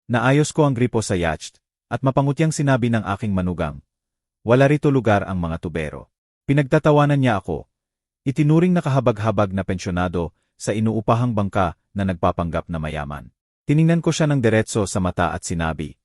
Naayos ko ang gripo sa yacht, at mapangutyang sinabi ng aking manugang, wala rito lugar ang mga tubero. Pinagtatawanan niya ako. Itinuring na kahabag-habag na pensyonado sa inuupahang bangka na nagpapanggap na mayaman. Tiningnan ko siya ng diretso sa mata at sinabi,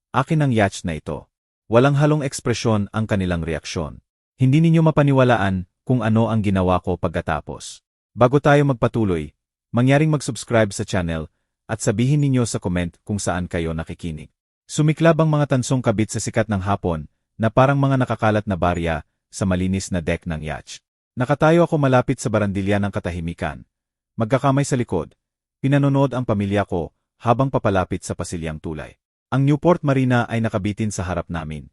akin ang yacht na ito. Walang halong ekspresyon ang kanilang reaksyon. Hindi ninyo mapaniwalaan kung ano ang ginawa ko pagkatapos. Bago tayo magpatuloy, mangyaring mag-subscribe sa channel at sabihin ninyo sa comment kung saan kayo nakikinig. Sumiklab ang mga tansong kabit sa sikat ng hapon na parang mga nakakalat na barya sa malinis na deck ng yacht. Nakatayo ako malapit sa barandilya ng katahimikan. Magkakamay sa likod, pinanonood ang pamilya ko habang papalapit sa pasilyang tulay. Ang Newport Marina ay nakabitin sa harap namin.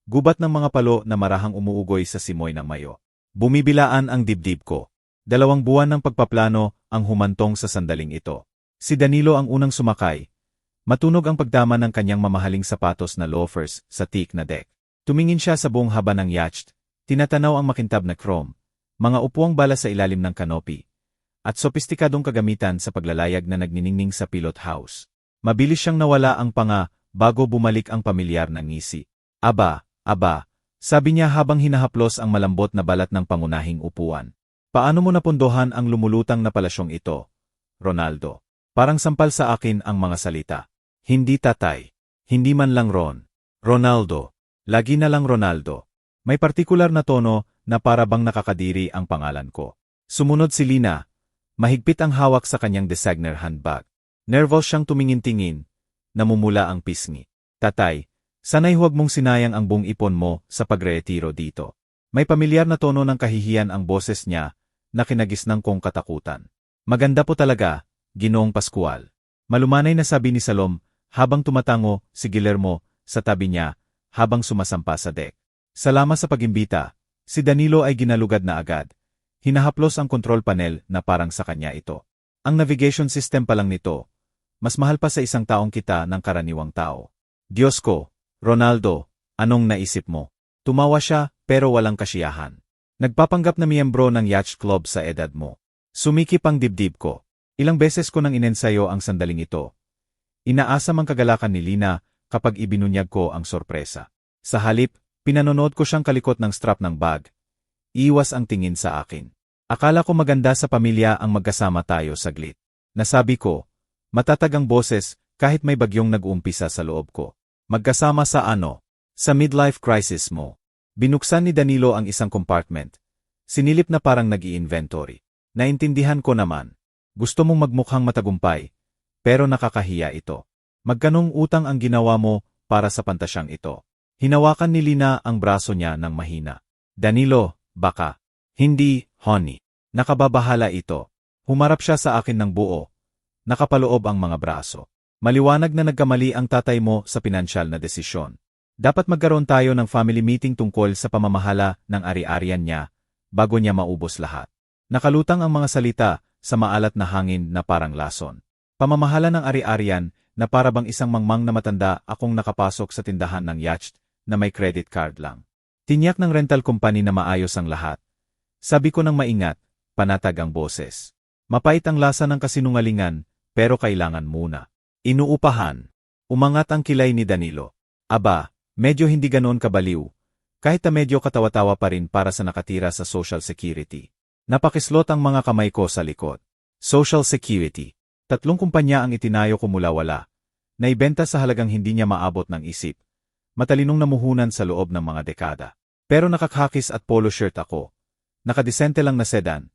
Gubat ng mga palo na marahang umuugoy sa simoy ng mayo. Bumibilaan ang dibdib ko. 2 buwan ng pagpaplano ang humantong sa sandaling ito. Si Danilo ang unang sumakay. Matunog ang pagdama ng kanyang mamahaling sapatos na loafers sa teak na deck. Tumingin siya sa buong haba ng yacht, tinatanaw ang makintab na chrome, mga upuang bala sa ilalim ng kanopi, at sopistikadong kagamitan sa paglalayag na nagniningning sa pilot house. Mabilis siyang nawala ang panga bago bumalik ang pamilyar na ngisi. Aba, sabi niya habang hinahaplos ang malambot na balat ng pangunahing upuan. Paano mo napundohan ang lumulutang na palasyong ito, Ronaldo? Parang sampal sa akin ang mga salita. Hindi tatay. Hindi man lang Ron. Ronaldo. Lagi na lang Ronaldo. May partikular na tono na para bang nakakadiri ang pangalan ko. Sumunod si Lina. Mahigpit ang hawak sa kanyang designer handbag. Nervous siyang tumingin-tingin. Namumula ang pisngi. Tatay, sanay huwag mong sinayang ang buong ipon mo sa pagre-retiro dito. May pamilyar na tono ng kahihiyan ang boses niya na kinagisnang kong katakutan. Maganda po talaga, Ginoong Pascual. Malumanay na sabi ni Salom habang tumatango si Guillermo sa tabi niya habang sumasampa sa deck. Salamat sa pagimbita. Si Danilo ay ginalugad na agad. Hinahaplos ang control panel na parang sa kanya ito. Ang navigation system pa lang nito, mas mahal pa sa isang taong kita ng karaniwang tao. Diyos ko, Ronaldo, anong naisip mo? Tumawa siya pero walang kasiyahan. Nagpapanggap na miyembro ng yacht club sa edad mo. Sumikip ang dibdib ko. Ilang beses ko nang inensayo ang sandaling ito. Inaasam ang kagalakan ni Lina kapag ibinunyag ko ang sorpresa. Sa halip, pinanonood ko siyang kalikot ng strap ng bag. Iwas ang tingin sa akin. Akala ko maganda sa pamilya ang magkasama tayo saglit. Nasabi ko, matatag ang boses kahit may bagyong nag-uumpisa sa loob ko. Magkasama sa ano? Sa midlife crisis mo. Binuksan ni Danilo ang isang compartment. Sinilip na parang nag-i-inventory. Naintindihan ko naman. Gusto mong magmukhang matagumpay. Pero nakakahiya ito. Magkanong utang ang ginawa mo para sa pantasyang ito. Hinawakan ni Lina ang braso niya ng mahina. Danilo, baka. Hindi, honey. Nakababahala ito. Humarap siya sa akin ng buo. Nakapaloob ang mga braso. Maliwanag na nagkamali ang tatay mo sa pinansyal na desisyon. Dapat magkaroon tayo ng family meeting tungkol sa pamamahala ng ari-arian niya bago niya maubos lahat. Nakalutang ang mga salita sa maalat na hangin na parang lason. Pamamahala ng ari-arian na para bang isang mangmang na matanda akong nakapasok sa tindahan ng yacht na may credit card lang. Tinyak ng rental company na maayos ang lahat. Sabi ko ng maingat, panatag ang boses. Mapait ang lasa ng kasinungalingan, pero kailangan muna. Inuupahan. Umangat ang kilay ni Danilo. Aba, medyo hindi ganoon kabaliw. Kahit na medyo katawa-tawa pa rin para sa nakatira sa Social Security. Napakislot ang mga kamay ko sa likod. Social Security. 3 kumpanya ang itinayo ko mula wala. Naibenta sa halagang hindi niya maabot ng isip. Matalinong namuhunan sa loob ng mga dekada. Pero nakakhakis at polo shirt ako. Nakadesente lang na sedan.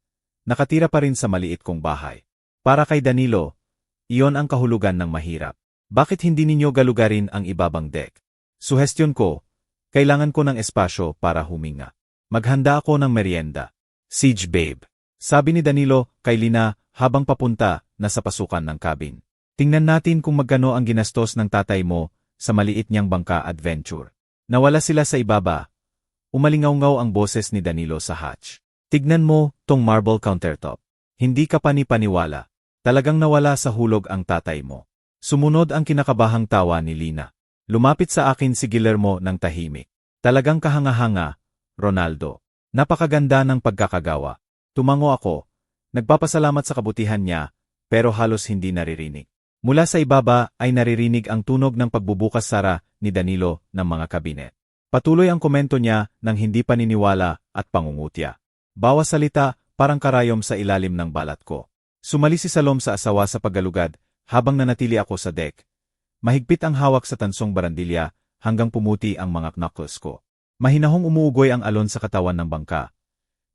Nakatira pa rin sa maliit kong bahay. Para kay Danilo, iyon ang kahulugan ng mahirap. Bakit hindi ninyo galugarin ang ibabang deck? Suhestyon ko, kailangan ko ng espasyo para huminga. Maghanda ako ng merienda. Siege babe. Sabi ni Danilo kay Lina habang papunta na sa pasukan ng cabin. Tingnan natin kung magkano ang ginastos ng tatay mo sa maliit niyang bangka adventure. Nawala sila sa ibaba. Umalingaw-ngaw ang boses ni Danilo sa hatch. Tignan mo tong marble countertop. Hindi ka panipaniwala. Talagang nawala sa hulog ang tatay mo. Sumunod ang kinakabahang tawa ni Lina. Lumapit sa akin si Guillermo ng tahimik. Talagang kahanga-hanga, Ronaldo. Napakaganda ng pagkakagawa. Tumango ako. Nagpapasalamat sa kabutihan niya, pero halos hindi naririnig. Mula sa ibaba ay naririnig ang tunog ng pagbubukas-sara ni Danilo ng mga kabinet. Patuloy ang komento niya ng hindi paniniwala at pangungutya. Bawas salita, parang karayom sa ilalim ng balat ko. Sumali si Salom sa asawa sa paggalugad habang nanatili ako sa deck. Mahigpit ang hawak sa tansong barandilya hanggang pumuti ang mga knuckles ko. Mahinahong umuugoy ang alon sa katawan ng bangka.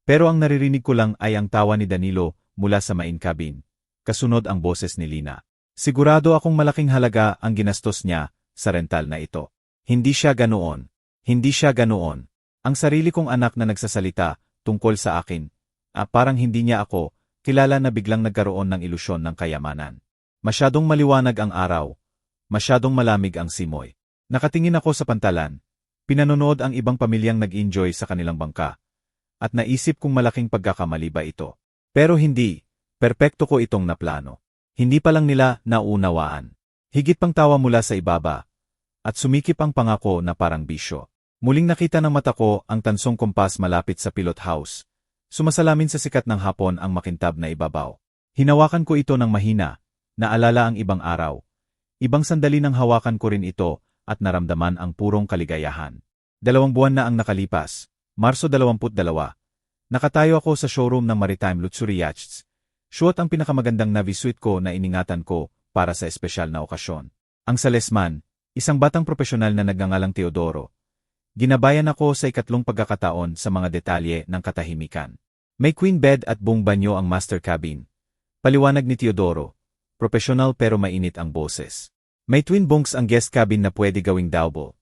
Pero ang naririnig ko lang ay ang tawa ni Danilo mula sa main cabin. Kasunod ang boses ni Lina. Sigurado akong malaking halaga ang ginastos niya sa rental na ito. Hindi siya ganoon. Hindi siya ganoon. Ang sarili kong anak na nagsasalita tungkol sa akin. Parang hindi niya ako kilala na biglang nagkaroon ng ilusyon ng kayamanan. Masyadong maliwanag ang araw. Masyadong malamig ang simoy. Nakatingin ako sa pantalan. Pinanonood ang ibang pamilyang nag-enjoy sa kanilang bangka. At naisip kong malaking pagkakamali ba ito. Pero hindi. Perpekto ko itong naplano. Hindi pa lang nila naunawaan. Higit pang tawa mula sa ibaba. At sumikip ang pangako na parang bisyo. Muling nakita ng mata ko ang tansong kompas malapit sa pilot house. Sumasalamin sa sikat ng hapon ang makintab na ibabaw. Hinawakan ko ito ng mahina. Naalala ang ibang araw. Ibang sandali nang hawakan ko rin ito at naramdaman ang purong kaligayahan. 2 buwan na ang nakalipas. Marso 22. Nakatayo ako sa showroom ng Maritime Luxury Yachts. Suot ang pinakamagandang Navy suite ko na iningatan ko para sa espesyal na okasyon. Ang salesman, isang batang profesional na nagngangalang Teodoro. Ginabayan ako sa ikatlong pagkakataon sa mga detalye ng katahimikan. May queen bed at buong banyo ang master cabin. Paliwanag ni Teodoro. Profesional pero mainit ang boses. May twin bunks ang guest cabin na pwede gawing double.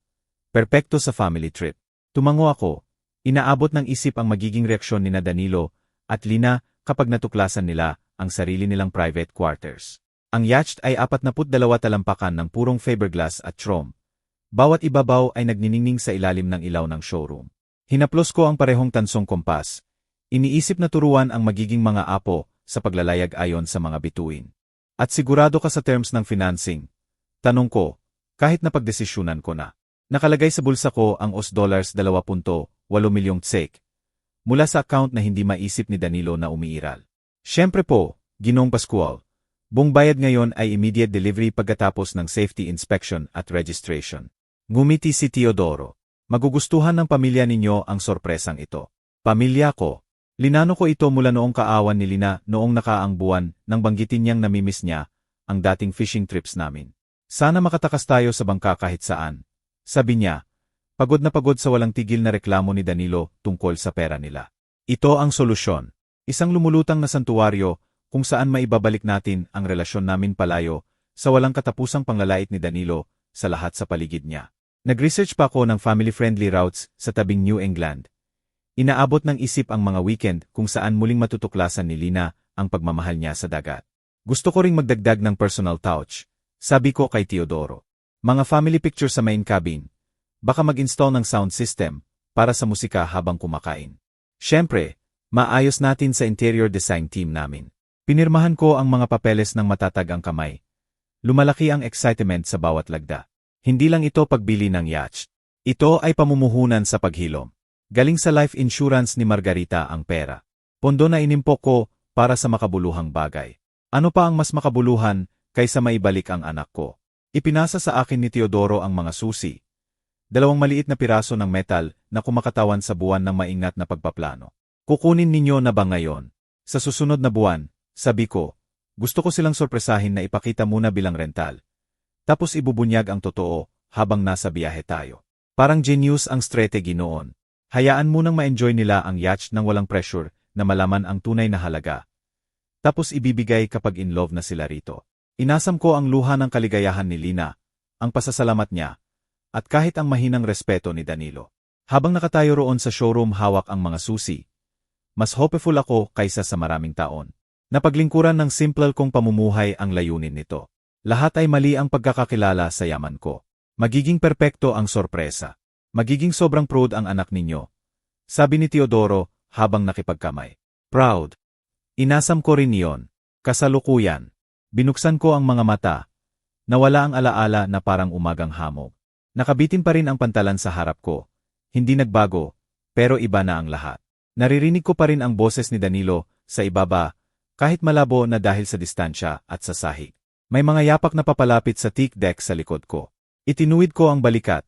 Perpekto sa family trip. Tumango ako. Inaabot ng isip ang magiging reaksyon ni Danilo at Lina kapag natuklasan nila ang sarili nilang private quarters. Ang yacht ay 42 talampakan ng purong fiberglass at chrome. Bawat ibabaw ay nagniningning sa ilalim ng ilaw ng showroom. Hinaplos ko ang parehong tansong kompas. Iniisip na turuan ang magiging mga apo sa paglalayag ayon sa mga bituin. At sigurado ka sa terms ng financing? Tanong ko, kahit na pagdesisyunan ko na. Nakalagay sa bulsa ko ang $20.8 milyong tsek. Mula sa account na hindi maisip ni Danilo na umiiral. Siyempre po, Ginoong Pascual, buong bayad ngayon ay immediate delivery pagkatapos ng safety inspection at registration. Ngumiti si Teodoro. Magugustuhan ng pamilya ninyo ang sorpresang ito. Pamilya ko. Linano ko ito mula noong kaawan ni Lina noong nakaang buwan nang banggitin niyang namimiss niya ang dating fishing trips namin. Sana makatakas tayo sa bangka kahit saan. Sabi niya. Pagod na pagod sa walang tigil na reklamo ni Danilo tungkol sa pera nila. Ito ang solusyon. Isang lumulutang na santuwaryo kung saan maibabalik natin ang relasyon namin palayo sa walang katapusang panglalait ni Danilo sa lahat sa paligid niya. Nag-research pa ako ng family-friendly routes sa tabing New England. Inaabot ng isip ang mga weekend kung saan muling matutuklasan ni Lina ang pagmamahal niya sa dagat. Gusto ko ring magdagdag ng personal touch, sabi ko kay Teodoro. Mga family picture sa main cabin. Baka mag-install ng sound system para sa musika habang kumakain. Siyempre, maayos natin sa interior design team namin. Pinirmahan ko ang mga papeles ng matatag ang kamay. Lumalaki ang excitement sa bawat lagda. Hindi lang ito pagbili ng yacht. Ito ay pamumuhunan sa paghilom. Galing sa life insurance ni Margarita ang pera. Pondo na inimpok ko para sa makabuluhang bagay. Ano pa ang mas makabuluhan kaysa maibalik ang anak ko? Ipinasa sa akin ni Teodoro ang mga susi. 2 maliit na piraso ng metal na kumakatawan sa buwan ng maingat na pagpaplano. Kukunin ninyo na ba ngayon? Sa susunod na buwan, sabi ko, gusto ko silang sorpresahin na ipakita muna bilang rental. Tapos ibubunyag ang totoo habang nasa biyahe tayo. Parang genius ang strategy noon. Hayaan munang ma-enjoy nila ang yacht nang walang pressure na malaman ang tunay na halaga. Tapos ibibigay kapag in love na sila rito. Inasam ko ang luha ng kaligayahan ni Lina, ang pasasalamat niya, at kahit ang mahinang respeto ni Danilo. Habang nakatayo roon sa showroom hawak ang mga susi, mas hopeful ako kaysa sa maraming taon. Napaglingkuran ng simple kong pamumuhay ang layunin nito. Lahat ay mali ang pagkakakilala sa yaman ko. Magiging perpekto ang sorpresa. Magiging sobrang proud ang anak ninyo. Sabi ni Teodoro habang nakipagkamay. Proud. Inasam ko rin iyon. Kasalukuyan. Binuksan ko ang mga mata. Nawala ang alaala na parang umagang hamog. Nakabitin pa rin ang pantalan sa harap ko. Hindi nagbago, pero iba na ang lahat. Naririnig ko pa rin ang boses ni Danilo sa ibaba, kahit malabo na dahil sa distansya at sa sahig. May mga yapak na papalapit sa teak deck sa likod ko. Itinuwid ko ang balikat.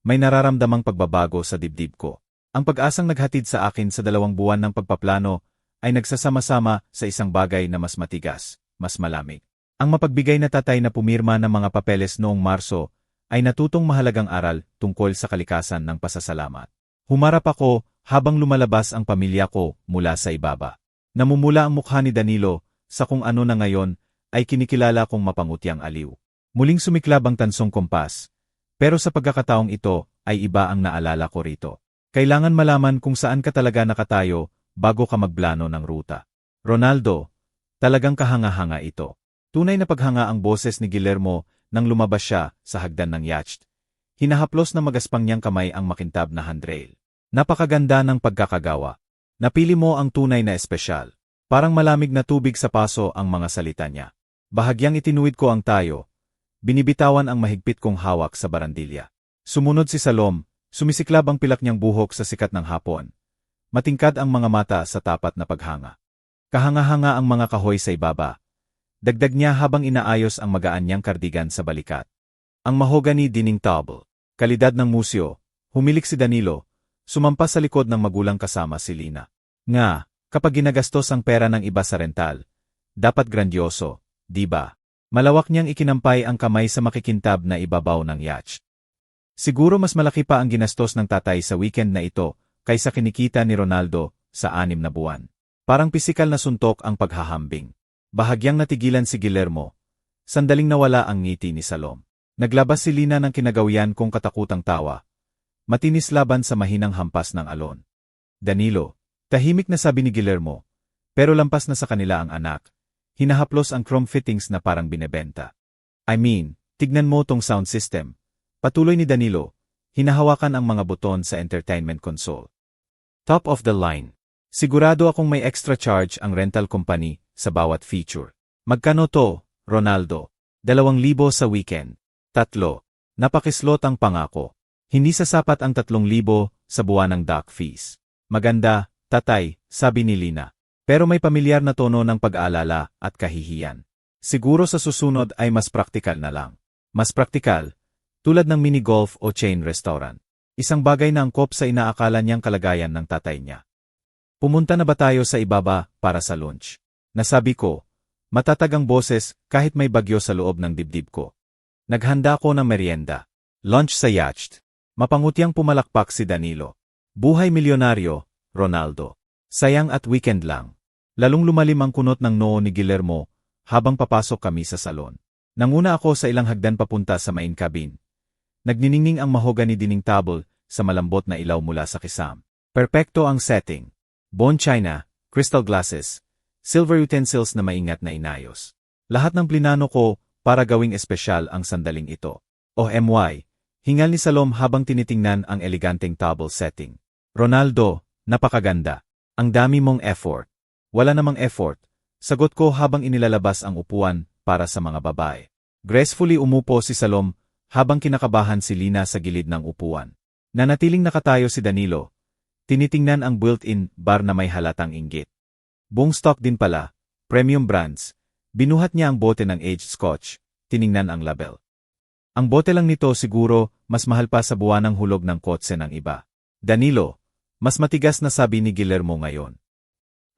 May nararamdamang pagbabago sa dibdib ko. Ang pag-asang naghatid sa akin sa 2 buwan ng pagpaplano ay nagsasama-sama sa isang bagay na mas matigas, mas malamig. Ang mapagbigay na tatay na pumirma ng mga papeles noong Marso ay natutong mahalagang aral tungkol sa kalikasan ng pasasalamat. Humarap ako habang lumalabas ang pamilya ko mula sa ibaba. Namumula ang mukha ni Danilo sa kung ano na ngayon ay kinikilala kong mapangutyang aliw. Muling sumiklab ang tansong kompas. Pero sa pagkakataong ito ay iba ang naalala ko rito. Kailangan malaman kung saan ka talaga nakatayo bago ka magplano ng ruta. Ronaldo, talagang kahanga-hanga ito. Tunay na paghanga ang boses ni Guillermo nang lumabas siya sa hagdan ng yacht. Hinahaplos na magaspang niyang kamay ang makintab na handrail. Napakaganda ng pagkakagawa. Napili mo ang tunay na espesyal. Parang malamig na tubig sa paso ang mga salita niya. Bahagyang itinuwid ko ang tayo. Binibitawan ang mahigpit kong hawak sa barandilya. Sumunod si Salom, sumisiklab ang pilak niyang buhok sa sikat ng hapon. Matingkad ang mga mata sa tapat na paghanga. Kahanga-hanga ang mga kahoy sa ibaba. Dagdag niya habang inaayos ang magaan niyang kardigan sa balikat. Ang mahogany dining table. Kalidad ng musyo. Humilik si Danilo. Sumampas sa likod ng magulang kasama si Lina. Nga, kapag ginagastos ang pera ng iba sa rental, dapat grandioso, di ba? Malawak niyang ikinampay ang kamay sa makikintab na ibabaw ng yacht. Siguro mas malaki pa ang ginastos ng tatay sa weekend na ito kaysa kinikita ni Ronaldo sa 6 na buwan. Parang pisikal na suntok ang paghahambing. Bahagyang natigilan si Guillermo. Sandaling nawala ang ngiti ni Salom. Naglabas si Lina ng kinagawian kong katakutang tawa. Matinis laban sa mahinang hampas ng alon. Danilo, tahimik na sabi ni Guillermo, pero lampas na sa kanila ang anak. Hinahaplos ang chrome fittings na parang binebenta. I mean, tignan mo tong sound system. Patuloy ni Danilo, hinahawakan ang mga buton sa entertainment console. Top of the line. Sigurado akong may extra charge ang rental company sa bawat feature. Magkano to, Ronaldo? 2,000 sa weekend. 3. Napakislot ang pangako. Hindi sasapat ang 3,000 sa buwan ng dock fees. Maganda, tatay, sabi ni Lina. Pero may pamilyar na tono ng pag-aalala at kahihiyan. Siguro sa susunod ay mas praktikal na lang. Mas praktikal, tulad ng mini-golf o chain restaurant. Isang bagay na angkop sa inaakala niyang kalagayan ng tatay niya. Pumunta na ba tayo sa ibaba para sa lunch? Nasabi ko, matatag ang boses kahit may bagyo sa loob ng dibdib ko. Naghanda ko ng merienda. Lunch sa yacht. Mapangutyang pumalakpak si Danilo. Buhay milyonaryo, Ronaldo. Sayang at weekend lang. Lalong lumalim ang kunot ng noo ni Guillermo habang papasok kami sa salon. Nanguna ako sa ilang hagdan papunta sa main cabin. Nagniningning ang mahogany dining table sa malambot na ilaw mula sa kisam. Perpekto ang setting. Bone china, crystal glasses, silver utensils na maingat na inayos. Lahat ng plinano ko para gawing espesyal ang sandaling ito. O MY, hingal ni Salom habang tinitingnan ang eleganteng table setting. Ronaldo, napakaganda. Ang dami mong effort. Wala namang effort, sagot ko habang inilalabas ang upuan para sa mga babae. Gracefully umupo si Salom habang kinakabahan si Lina sa gilid ng upuan. Nanatiling nakatayo si Danilo. Tinitingnan ang built-in bar na may halatang inggit. Buong stock din pala, premium brands. Binuhat niya ang bote ng aged scotch, tiningnan ang label. Ang bote lang nito siguro mas mahal pa sa buwan ng hulog ng kotse ng iba. Danilo, mas matigas na sabi ni Guillermo ngayon.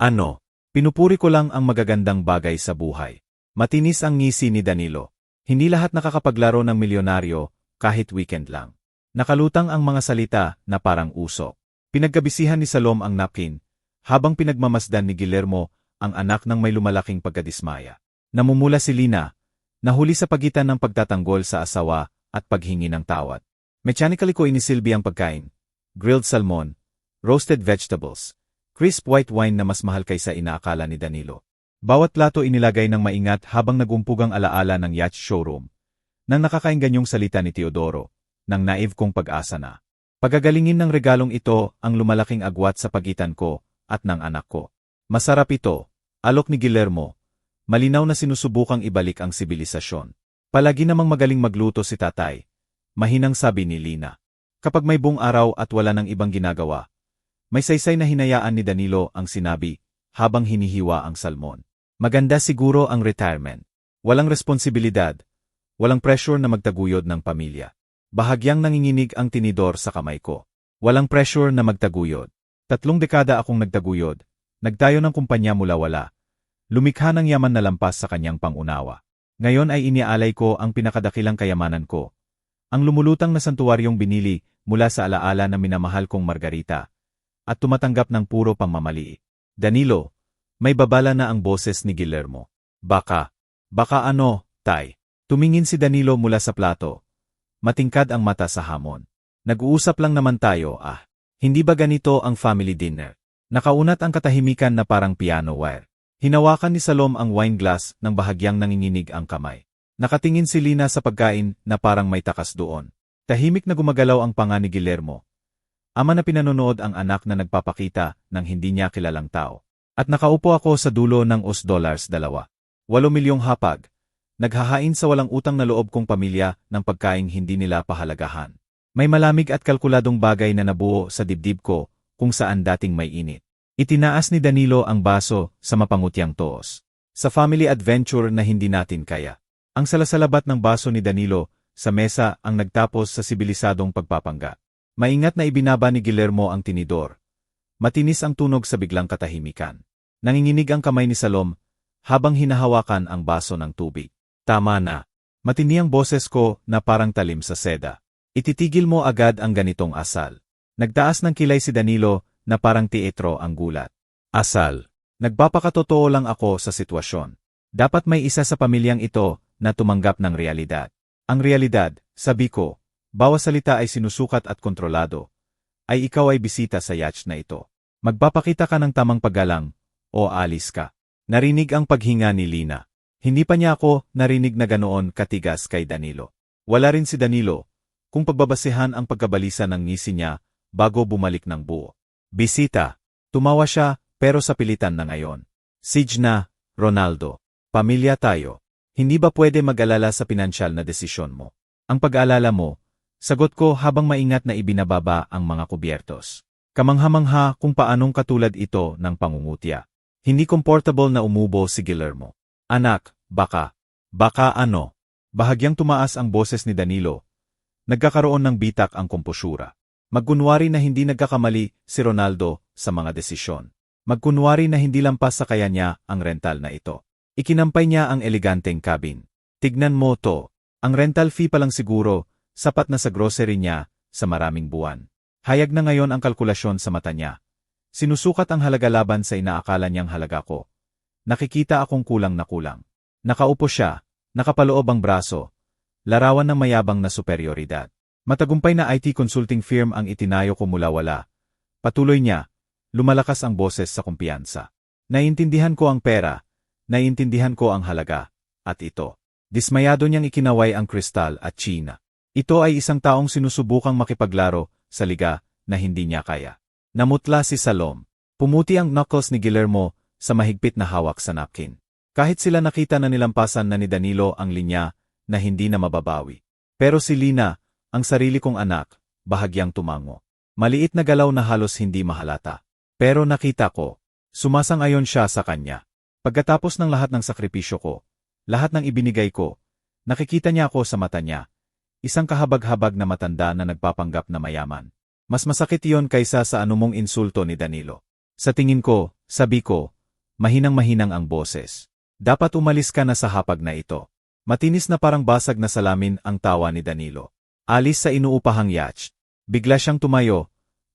Ano? Pinupuri ko lang ang magagandang bagay sa buhay. Matinis ang ngisi ni Danilo. Hindi lahat nakakapaglaro ng milyonaryo kahit weekend lang. Nakalutang ang mga salita na parang usok. Pinagkabisihan ni Salom ang napkin habang pinagmamasdan ni Guillermo ang anak ng may lumalaking pagkadismaya. Namumula si Lina, nahuli sa pagitan ng pagtatanggol sa asawa at paghingi ng tawad. Mechanically ko inisilbi ang pagkain. Grilled salmon, roasted vegetables, crisp white wine na mas mahal kaysa inaakala ni Danilo. Bawat plato inilagay ng maingat habang nagumpugang alaala ng yacht showroom. Nang nakakainganyong salita ni Teodoro, ng naive kong pag-asa na. Pagagalingin ng regalong ito ang lumalaking agwat sa pagitan ko at ng anak ko. Masarap ito, alok ni Guillermo. Malinaw na sinusubukang ibalik ang sibilisasyon. Palagi namang magaling magluto si tatay. Mahinang sabi ni Lina. Kapag may buong araw at wala nang ibang ginagawa, may saysay na hinayaan ni Danilo ang sinabi habang hinihiwa ang salmon. Maganda siguro ang retirement. Walang responsibilidad, walang pressure na magtaguyod ng pamilya. Bahagyang nanginginig ang tinidor sa kamay ko. Walang pressure na magtaguyod. 3 dekada akong nagtaguyod, nagtayo ng kumpanya mula wala. Lumikha ng yaman na lampas sa kanyang pangunawa. Ngayon ay iniaalay ko ang pinakadakilang kayamanan ko. Ang lumulutang na santuaryong binili mula sa alaala na minamahal kong Margarita at tumatanggap ng puro pangmamali. Danilo, may babala na ang boses ni Guillermo. Baka ano, tay? Tumingin si Danilo mula sa plato. Matingkad ang mata sa hamon. Nag-uusap lang naman tayo, Hindi ba ganito ang family dinner? Nakaunat ang katahimikan na parang piano wire. Hinawakan ni Salom ang wine glass nang bahagyang nanginginig ang kamay. Nakatingin si Lina sa pagkain na parang may takas doon. Tahimik na gumagalaw ang panga ni Guillermo. Ama na pinanonood ang anak na nagpapakita ng hindi niya kilalang tao. At nakaupo ako sa dulo ng $2. 8 milyong hapag. Naghahain sa walang utang na loob kong pamilya ng pagkaing hindi nila pahalagahan. May malamig at kalkuladong bagay na nabuo sa dibdib ko kung saan dating may init. Itinaas ni Danilo ang baso sa mapangutyang toos. Sa family adventure na hindi natin kaya. Ang salasalabat ng baso ni Danilo sa mesa ang nagtapos sa sibilisadong pagpapangga. Maingat na ibinaba ni Guillermo ang tinidor. Matinis ang tunog sa biglang katahimikan. Nanginginig ang kamay ni Salom habang hinahawakan ang baso ng tubig. Tama na. Matindi ang boses ko na parang talim sa seda. Ititigil mo agad ang ganitong asal. Nagtaas ng kilay si Danilo na parang teatro ang gulat. Asal. Nagpapakatotoo lang ako sa sitwasyon. Dapat may isa sa pamilyang ito na tumanggap ng realidad. Ang realidad, sabi ko, bawat salita ay sinusukat at kontrolado, ay ikaw ay bisita sa yacht na ito. Magpapakita ka ng tamang paggalang, o alis ka. Narinig ang paghinga ni Lina. Hindi pa niya ako narinig na ganoon katigas kay Danilo. Wala rin si Danilo, kung pagbabasehan ang pagkabalisa ng ngisi niya bago bumalik ng buo. Bisita. Tumawa siya, pero sa pilitan na ngayon. Sige na, Ronaldo. Pamilya tayo. Hindi ba pwede mag-alala sa pinansyal na desisyon mo? Ang pag-aalala mo, sagot ko habang maingat na ibinababa ang mga kubyertos. Kamangha-mangha kung paanong katulad ito ng pangungutya. Hindi comfortable na umubo si Guillermo. Anak, baka ano? Bahagyang tumaas ang boses ni Danilo. Nagkakaroon ng bitak ang komposura. Magkunwari na hindi nagkakamali si Ronaldo sa mga desisyon. Magkunwari na hindi lampas sa kaya niya ang rental na ito. Ikinampay niya ang eleganteng cabin. Tignan mo to. Ang rental fee pa lang siguro, sapat na sa grocery niya sa maraming buwan. Hayag na ngayon ang kalkulasyon sa mata niya. Sinusukat ang halaga laban sa inaakala niyang halaga ko. Nakikita akong kulang na kulang. Nakaupo siya, nakapaloob ang braso. Larawan ng mayabang na superioridad. Matagumpay na IT consulting firm ang itinayo ko mula wala. Patuloy niya, lumalakas ang boses sa kumpiyansa. Naiintindihan ko ang pera, naiintindihan ko ang halaga, at ito. Dismayado niyang ikinaway ang kristal at China. Ito ay isang taong sinusubukang makipaglaro sa liga na hindi niya kaya. Namutla si Salom. Pumuti ang knuckles ni Guillermo sa mahigpit na hawak sa napkin. Kahit sila nakita na nilampasan na ni Danilo ang linya na hindi na mababawi. Pero si Lina, ang sarili kong anak, bahagyang tumango. Maliit na galaw na halos hindi mahalata. Pero nakita ko, sumasang-ayon siya sa kanya. Pagkatapos ng lahat ng sakripisyo ko, lahat ng ibinigay ko, nakikita niya ako sa mata niya. Isang kahabag-habag na matanda na nagpapanggap na mayaman. Mas masakit iyon kaysa sa anumong insulto ni Danilo. Sa tingin ko, sabi ko, mahinang-mahinang ang boses. Dapat umalis ka na sa hapag na ito. Matinis na parang basag na salamin ang tawa ni Danilo. Alis sa inuupahang yacht. Bigla siyang tumayo.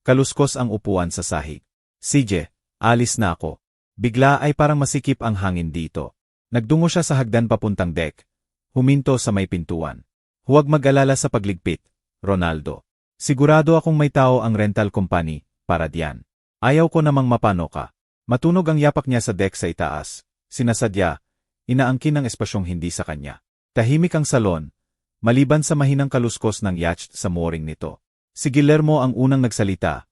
Kaluskos ang upuan sa sahig. Sige, alis na ako. Bigla ay parang masikip ang hangin dito. Nagdungo siya sa hagdan papuntang deck. Huminto sa may pintuan. Huwag mag-alala sa pagligpit, Ronaldo. Sigurado akong may tao ang rental company para diyan. Ayaw ko namang mapano ka. Matunog ang yapak niya sa deck sa itaas. Sinasadya, inaangkin ang espasyong hindi sa kanya. Tahimik ang salon. Maliban sa mahinang kaluskos ng yacht sa mooring nito. Si Guillermo ang unang nagsalita.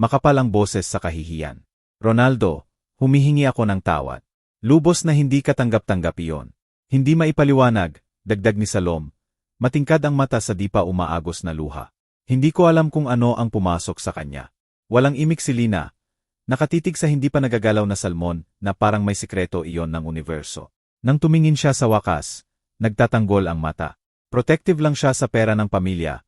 Makapal ang boses sa kahihiyan. Ronaldo, humihingi ako ng tawad. Lubos na hindi katanggap-tanggap iyon. Hindi maipaliwanag, dagdag ni Salom. Matingkad ang mata sa di pa umaagos na luha. Hindi ko alam kung ano ang pumasok sa kanya. Walang imik si Lina. Nakatitig sa hindi pa nagagalaw na salmon na parang may sikreto iyon ng universo. Nang tumingin siya sa wakas, nagtatanggol ang mata. Protective lang siya sa pera ng pamilya.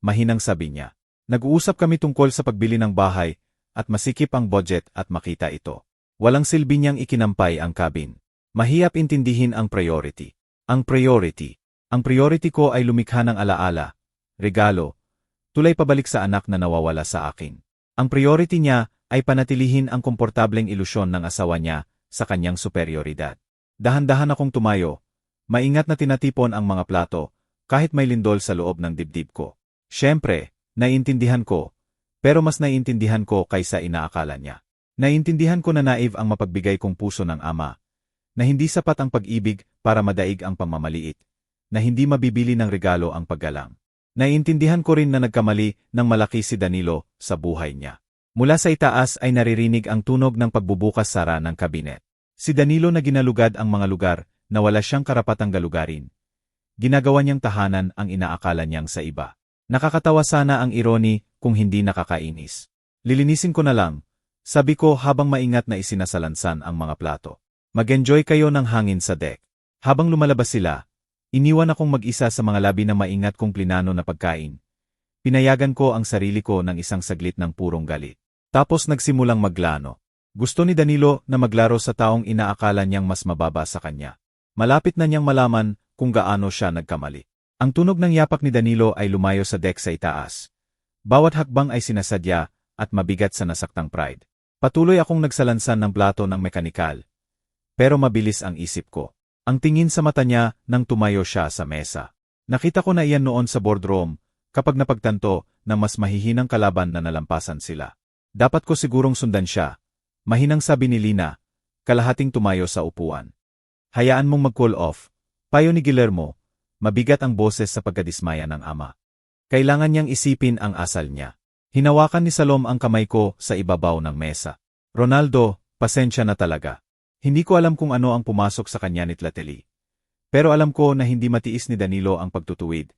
Mahinang sabi niya. Nag-uusap kami tungkol sa pagbili ng bahay at masikip ang budget at makita ito. Walang silbi niyang ikinampay ang cabin. Mahirap intindihin ang priority. Ang priority ko ay lumikha ng alaala, regalo, tulay pabalik sa anak na nawawala sa akin. Ang priority niya ay panatilihin ang komportableng ilusyon ng asawa niya sa kanyang superioridad. Dahan-dahan akong tumayo, maingat na tinatipon ang mga plato, kahit may lindol sa loob ng dibdib ko. Siyempre, naiintindihan ko, pero mas naiintindihan ko kaysa inaakala niya. Naiintindihan ko na naive ang mapagbigay kong puso ng ama, na hindi sapat ang pag-ibig para madaig ang pamamaliit, na hindi mabibili ng regalo ang paggalang. Naiintindihan ko rin na nagkamali ng malaki si Danilo sa buhay niya. Mula sa itaas ay naririnig ang tunog ng pagbubukas-sara ng kabinet. Si Danilo na ginalugad ang mga lugar na wala siyang karapatang galugarin. Ginagawa niyang tahanan ang inaakala niyang sa iba. Nakakatawa sana ang irony kung hindi nakakainis. Lilinisin ko na lang, sabi ko habang maingat na isinasalansan ang mga plato. Mag-enjoy kayo ng hangin sa deck. Habang lumalabas sila, iniwan akong mag-isa sa mga labi na maingat kong plinano na pagkain. Pinayagan ko ang sarili ko ng isang saglit ng purong galit. Tapos nagsimulang maglano. Gusto ni Danilo na maglaro sa taong inaakala niyang mas mababa sa kanya. Malapit na niyang malaman kung gaano siya nagkamali. Ang tunog ng yapak ni Danilo ay lumayo sa deck sa itaas. Bawat hakbang ay sinasadya at mabigat sa nasaktang pride. Patuloy akong nagsalansan ng plato ng mekanikal. Pero mabilis ang isip ko. Ang tingin sa mata niya nang tumayo siya sa mesa. Nakita ko na iyan noon sa boardroom kapag napagtanto na mas mahihinang kalaban na nalampasan sila. Dapat ko sigurong sundan siya. Mahinang sabi ni Lina, kalahating tumayo sa upuan. Hayaan mong mag-cool off. Payo ni Guillermo, mabigat ang boses sa pagkadismaya ng ama. Kailangan niyang isipin ang asal niya. Hinawakan ni Salom ang kamay ko sa ibabaw ng mesa. Ronaldo, pasensya na talaga. Hindi ko alam kung ano ang pumasok sa kanya ni Tlateli. Pero alam ko na hindi matiis ni Danilo ang pagtutuwid,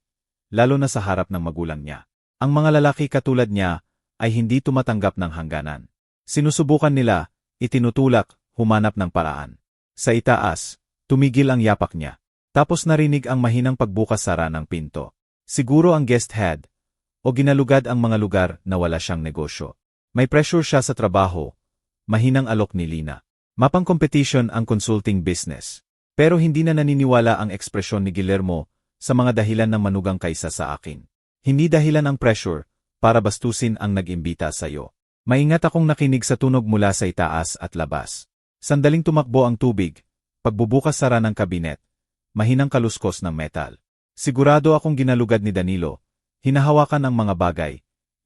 lalo na sa harap ng magulang niya. Ang mga lalaki katulad niya ay hindi tumatanggap ng hangganan. Sinusubukan nila, itinutulak, humanap ng paraan. Sa itaas, tumigil ang yapak niya. Tapos narinig ang mahinang pagbukas-sara ng pinto. Siguro ang guest had, o ginalugad ang mga lugar na wala siyang negosyo. May pressure siya sa trabaho, mahinang alok ni Lina. Mapang competition ang consulting business. Pero hindi na naniniwala ang ekspresyon ni Guillermo sa mga dahilan ng manugang kaysa sa akin. Hindi dahilan ang pressure para bastusin ang nag-imbita sa'yo. Maingat akong nakinig sa tunog mula sa itaas at labas. Sandaling tumakbo ang tubig, pagbubukas-sara ng kabinet, mahinang kaluskos ng metal. Sigurado akong ginalugad ni Danilo, hinahawakan ang mga bagay,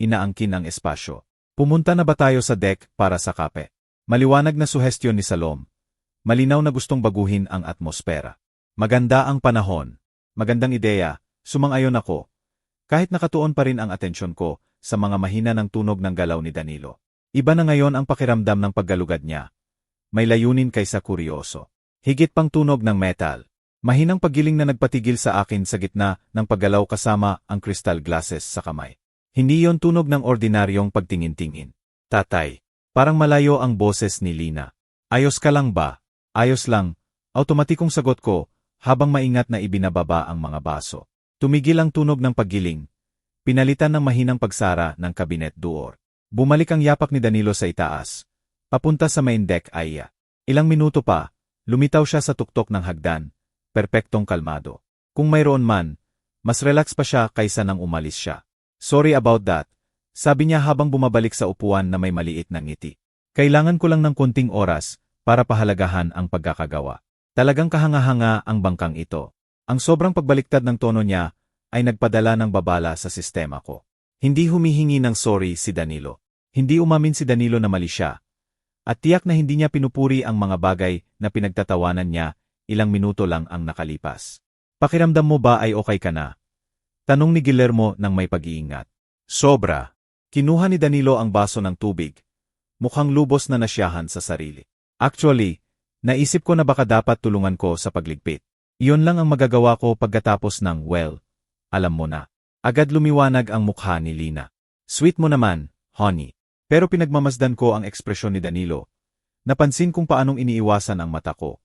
inaangkin ang espasyo. Pumunta na ba tayo sa deck para sa kape? Maliwanag na suhestyon ni Salom. Malinaw na gustong baguhin ang atmosfera. Maganda ang panahon. Magandang ideya, sumang-ayon ako. Kahit nakatuon pa rin ang atensyon ko sa mga mahina ng tunog ng galaw ni Danilo. Iba na ngayon ang pakiramdam ng paggalugad niya. May layunin kaysa kuryoso. Higit pang tunog ng metal. Mahinang paggiling na nagpatigil sa akin sa gitna ng paggalaw kasama ang crystal glasses sa kamay. Hindi yon tunog ng ordinaryong pagtingin-tingin. Tatay. Parang malayo ang boses ni Lina. Ayos ka lang ba? Ayos lang. Automatikong sagot ko habang maingat na ibinababa ang mga baso. Tumigil ang tunog ng paggiling. Pinalitan ng mahinang pagsara ng cabinet door. Bumalik ang yapak ni Danilo sa itaas. Papunta sa main deck aya. Ilang minuto pa, lumitaw siya sa tuktok ng hagdan. Perpektong kalmado. Kung mayroon man, mas relax pa siya kaysa nang umalis siya. Sorry about that, sabi niya habang bumabalik sa upuan na may maliit na ngiti. Kailangan ko lang ng konting oras para pahalagahan ang pagkakagawa. Talagang kahanga-hanga ang bangkang ito. Ang sobrang pagbaliktad ng tono niya ay nagpadala ng babala sa sistema ko. Hindi humihingi ng sorry si Danilo. Hindi umamin si Danilo na mali siya. At tiyak na hindi niya pinupuri ang mga bagay na pinagtatawanan niya, ilang minuto lang ang nakalipas. Pakiramdam mo ba ay okay ka na? Tanong ni Guillermo nang may pag-iingat. Sobra. Kinuha ni Danilo ang baso ng tubig. Mukhang lubos na nasyahan sa sarili. Actually, naisip ko na baka dapat tulungan ko sa pagligpit. Iyon lang ang magagawa ko pagkatapos ng, well, alam mo na. Agad lumiwanag ang mukha ni Lina. Sweet mo naman, honey. Pero pinagmamasdan ko ang ekspresyon ni Danilo. Napansin kung paanong iniiwasan ang mata ko.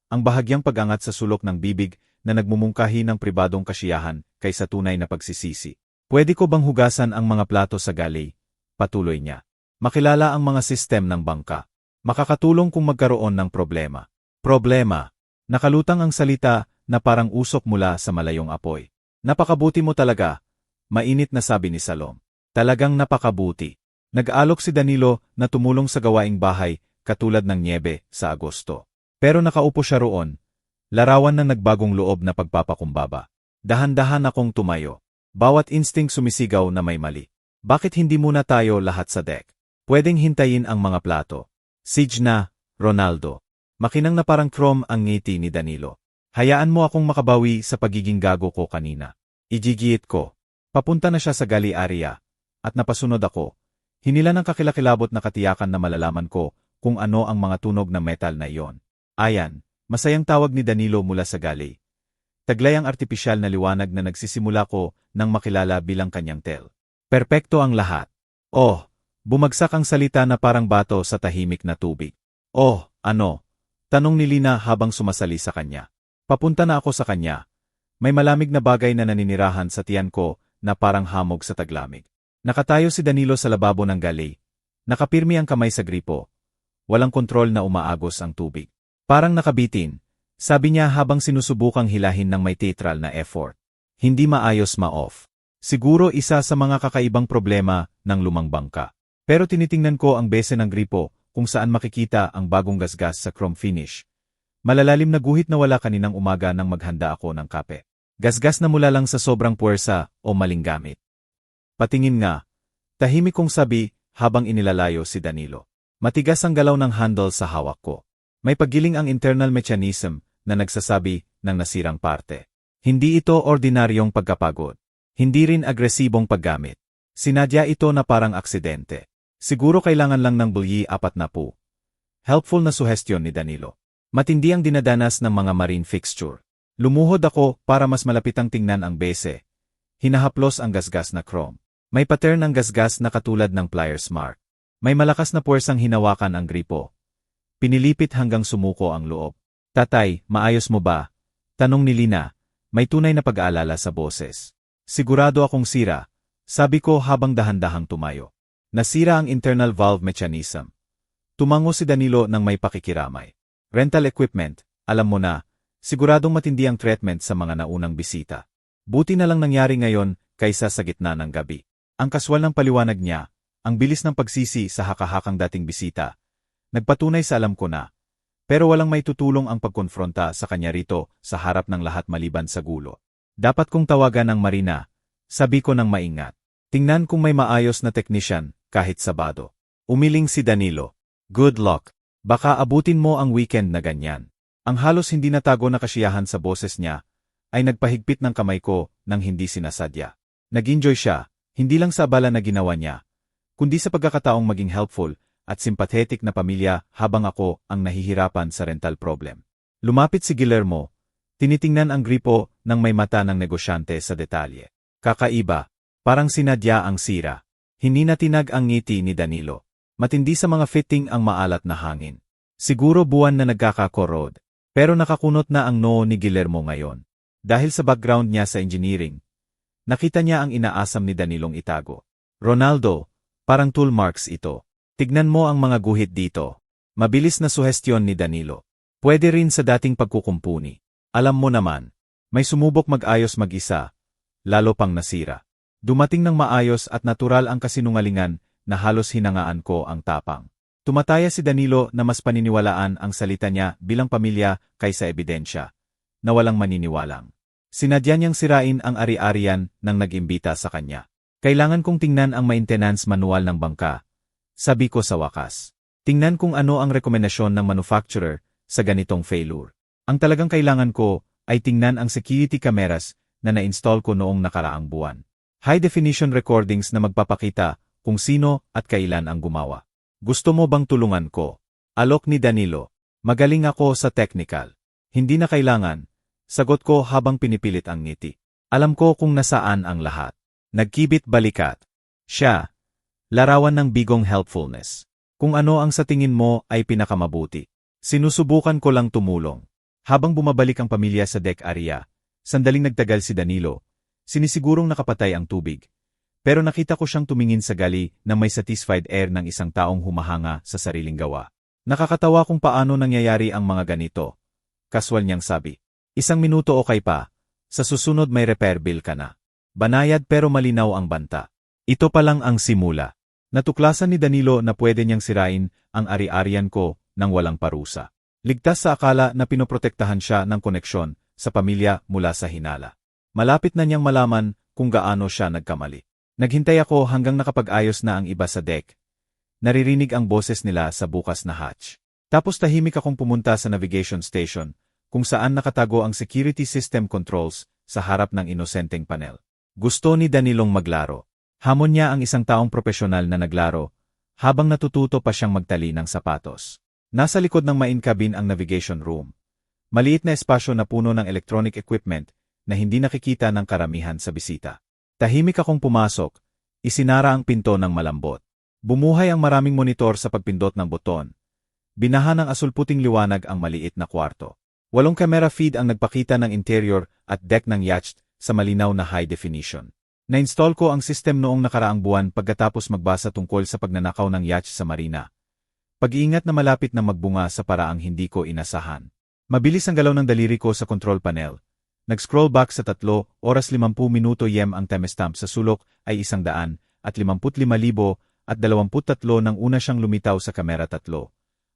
ang bahagyang pag-angat sa sulok ng bibig na nagmumungkahi ng pribadong kasiyahan kaysa tunay na pagsisisi. Pwede ko bang hugasan ang mga plato sa galley? Patuloy niya. Makilala ang mga sistem ng bangka. Makakatulong kung magkaroon ng problema. Problema. Nakalutang ang salita na parang usok mula sa malayong apoy. Napakabuti mo talaga. Mainit na sabi ni Salom. Talagang napakabuti. Nag-alok si Danilo na tumulong sa gawaing bahay katulad ng nyebe sa Agosto. Pero nakaupo siya roon. Larawan ng nagbagong loob na pagpapakumbaba. Dahan-dahan akong tumayo. Bawat instinct sumisigaw na may mali. Bakit hindi muna tayo lahat sa deck? Pwedeng hintayin ang mga plato. Siege na, Ronaldo. Makinang na parang chrome ang ngiti ni Danilo. Hayaan mo akong makabawi sa pagiging gago ko kanina. Igigit ko. Papunta na siya sa galley area. At napasunod ako. Hinila ng kakilakilabot na katiyakan na malalaman ko kung ano ang mga tunog ng metal na iyon. Ayan, masayang tawag ni Danilo mula sa galley. Taglay ang artipisyal na liwanag na nagsisimula ko nang makilala bilang kanyang tel. Perpekto ang lahat. Oh, bumagsak ang salita na parang bato sa tahimik na tubig. Oh, ano? Tanong ni Lina habang sumasali sa kanya. Papunta na ako sa kanya. May malamig na bagay na naninirahan sa tiyan ko na parang hamog sa taglamig. Nakatayo si Danilo sa lababo ng galley. Nakapirmi ang kamay sa gripo. Walang kontrol na umaagos ang tubig. Parang nakabitin, sabi niya habang sinusubukang hilahin ng may teatral na effort. Hindi maayos ma-off. Siguro isa sa mga kakaibang problema ng lumang bangka. Pero tinitingnan ko ang bese ng gripo kung saan makikita ang bagong gasgas sa chrome finish. Malalalim na guhit na wala kaninang umaga nang maghanda ako ng kape. Gasgas na mula lang sa sobrang puwersa o maling gamit. Patingin nga. Tahimik kong sabi habang inilalayo si Danilo. Matigas ang galaw ng handle sa hawak ko. May paggiling ang internal mechanism na nagsasabi ng nasirang parte. Hindi ito ordinaryong pagkapagod. Hindi rin agresibong paggamit. Sinadya ito na parang aksidente. Siguro kailangan lang ng bulyi 40. Helpful na suhestyon ni Danilo. Matindi ang dinadanas ng mga marine fixture. Lumuhod ako para mas malapitang tingnan ang bese. Hinahaplos ang gasgas na chrome. May pattern ng gasgas na katulad ng pliers mark. May malakas na puwersang hinawakan ang gripo. Pinilipit hanggang sumuko ang loob. Tatay, maayos mo ba? Tanong ni Lina. May tunay na pag-aalala sa boses. Sigurado akong sira, sabi ko habang dahan-dahang tumayo. Nasira ang internal valve mechanism. Tumango si Danilo ng may pakikiramay. Rental equipment, alam mo na, siguradong matindi ang treatment sa mga naunang bisita. Buti na lang nangyari ngayon kaysa sa gitna ng gabi. Ang kaswal ng paliwanag niya, ang bilis ng pagsisi sa hakahakang dating bisita, nagpatunay sa alam ko na. Pero walang may tutulong ang pagkonfronta sa kanya rito sa harap ng lahat maliban sa gulo. Dapat kong tawagan ng Marina, sabi ko ng maingat. Tingnan kung may maayos na technician, kahit Sabado. Umiling si Danilo. Good luck. Baka abutin mo ang weekend na ganyan. Ang halos hindi natago na kasiyahan sa boses niya, ay nagpahigpit ng kamay ko nang hindi sinasadya. Nag-enjoy siya, hindi lang sa abala na ginawa niya, kundi sa pagkakataong maging helpful at sympathetic na pamilya habang ako ang nahihirapan sa rental problem. Lumapit si Guillermo, tinitingnan ang gripo ng may mata ng negosyante sa detalye. Kakaiba, parang sinadya ang sira. Hindi natinag ang ngiti ni Danilo. Matindi sa mga fitting ang maalat na hangin. Siguro buwan na nagkaka-corrode. Pero nakakunot na ang noo ni Guillermo ngayon. Dahil sa background niya sa engineering, nakita niya ang inaasam ni Danilong itago. Ronaldo, parang tool marks ito. Tignan mo ang mga guhit dito. Mabilis na suhestyon ni Danilo. Pwede rin sa dating pagkukumpuni. Alam mo naman, may sumubok mag-ayos mag-isa, lalo pang nasira. Dumating ng maayos at natural ang kasinungalingan na halos hinangaan ko ang tapang. Tumataya si Danilo na mas paniniwalaan ang salita niya bilang pamilya kaysa ebidensya, na walang maniniwalang. Sinadya niyang sirain ang ari-arian nang nag-imbita sa kanya. Kailangan kong tingnan ang maintenance manual ng bangka. Sabi ko sa wakas. Tingnan kung ano ang rekomendasyon ng manufacturer sa ganitong failure. Ang talagang kailangan ko ay tingnan ang security cameras na na-install ko noong nakaraang buwan. High-definition recordings na magpapakita kung sino at kailan ang gumawa. Gusto mo bang tulungan ko? Alok ni Danilo. Magaling ako sa technical. Hindi na kailangan. Sagot ko habang pinipilit ang ngiti. Alam ko kung nasaan ang lahat. Nagkibit balikat. Siya. Larawan ng bigong helpfulness. Kung ano ang sa tingin mo ay pinakamabuti. Sinusubukan ko lang tumulong. Habang bumabalik ang pamilya sa deck area, sandaling nagtagal si Danilo. Sinisigurong nakapatay ang tubig. Pero nakita ko siyang tumingin sa gali na may satisfied air ng isang taong humahanga sa sariling gawa. Nakakatawa kung paano nangyayari ang mga ganito. Kaswal niyang sabi. 1 minuto okay pa. Sa susunod may repair bill ka na. Banayad pero malinaw ang banta. Ito pa lang ang simula. Natuklasan ni Danilo na pwede niyang sirain ang ari-arian ko nang walang parusa. Ligtas sa akala na pinoprotektahan siya ng koneksyon sa pamilya mula sa hinala. Malapit na niyang malaman kung gaano siya nagkamali. Naghintay ako hanggang nakapag-ayos na ang iba sa deck. Naririnig ang boses nila sa bukas na hatch. Tapos tahimik akong pumunta sa navigation station, kung saan nakatago ang security system controls sa harap ng inosenteng panel. Gusto ni Danilong maglaro. Hamon niya ang isang taong profesional na naglaro, habang natututo pa siyang magtali ng sapatos. Nasa likod ng main cabin ang navigation room. Maliit na espasyo na puno ng electronic equipment na hindi nakikita ng karamihan sa bisita. Tahimik akong pumasok, isinara ang pinto ng malambot. Bumuhay ang maraming monitor sa pagpindot ng buton. Binaha ng asul-puting liwanag ang maliit na kwarto. 8 camera feed ang nagpakita ng interior at deck ng yacht sa malinaw na high definition. Na-install ko ang system noong nakaraang buwan pagkatapos magbasa tungkol sa pagnanakaw ng yacht sa marina. Pag-iingat na malapit na magbunga sa paraang hindi ko inasahan. Mabilis ang galaw ng daliri ko sa control panel. Nag-scroll back sa 3 oras 50 minuto ang timestamp sa sulok ay 155,023 nang una siyang lumitaw sa kamera 3,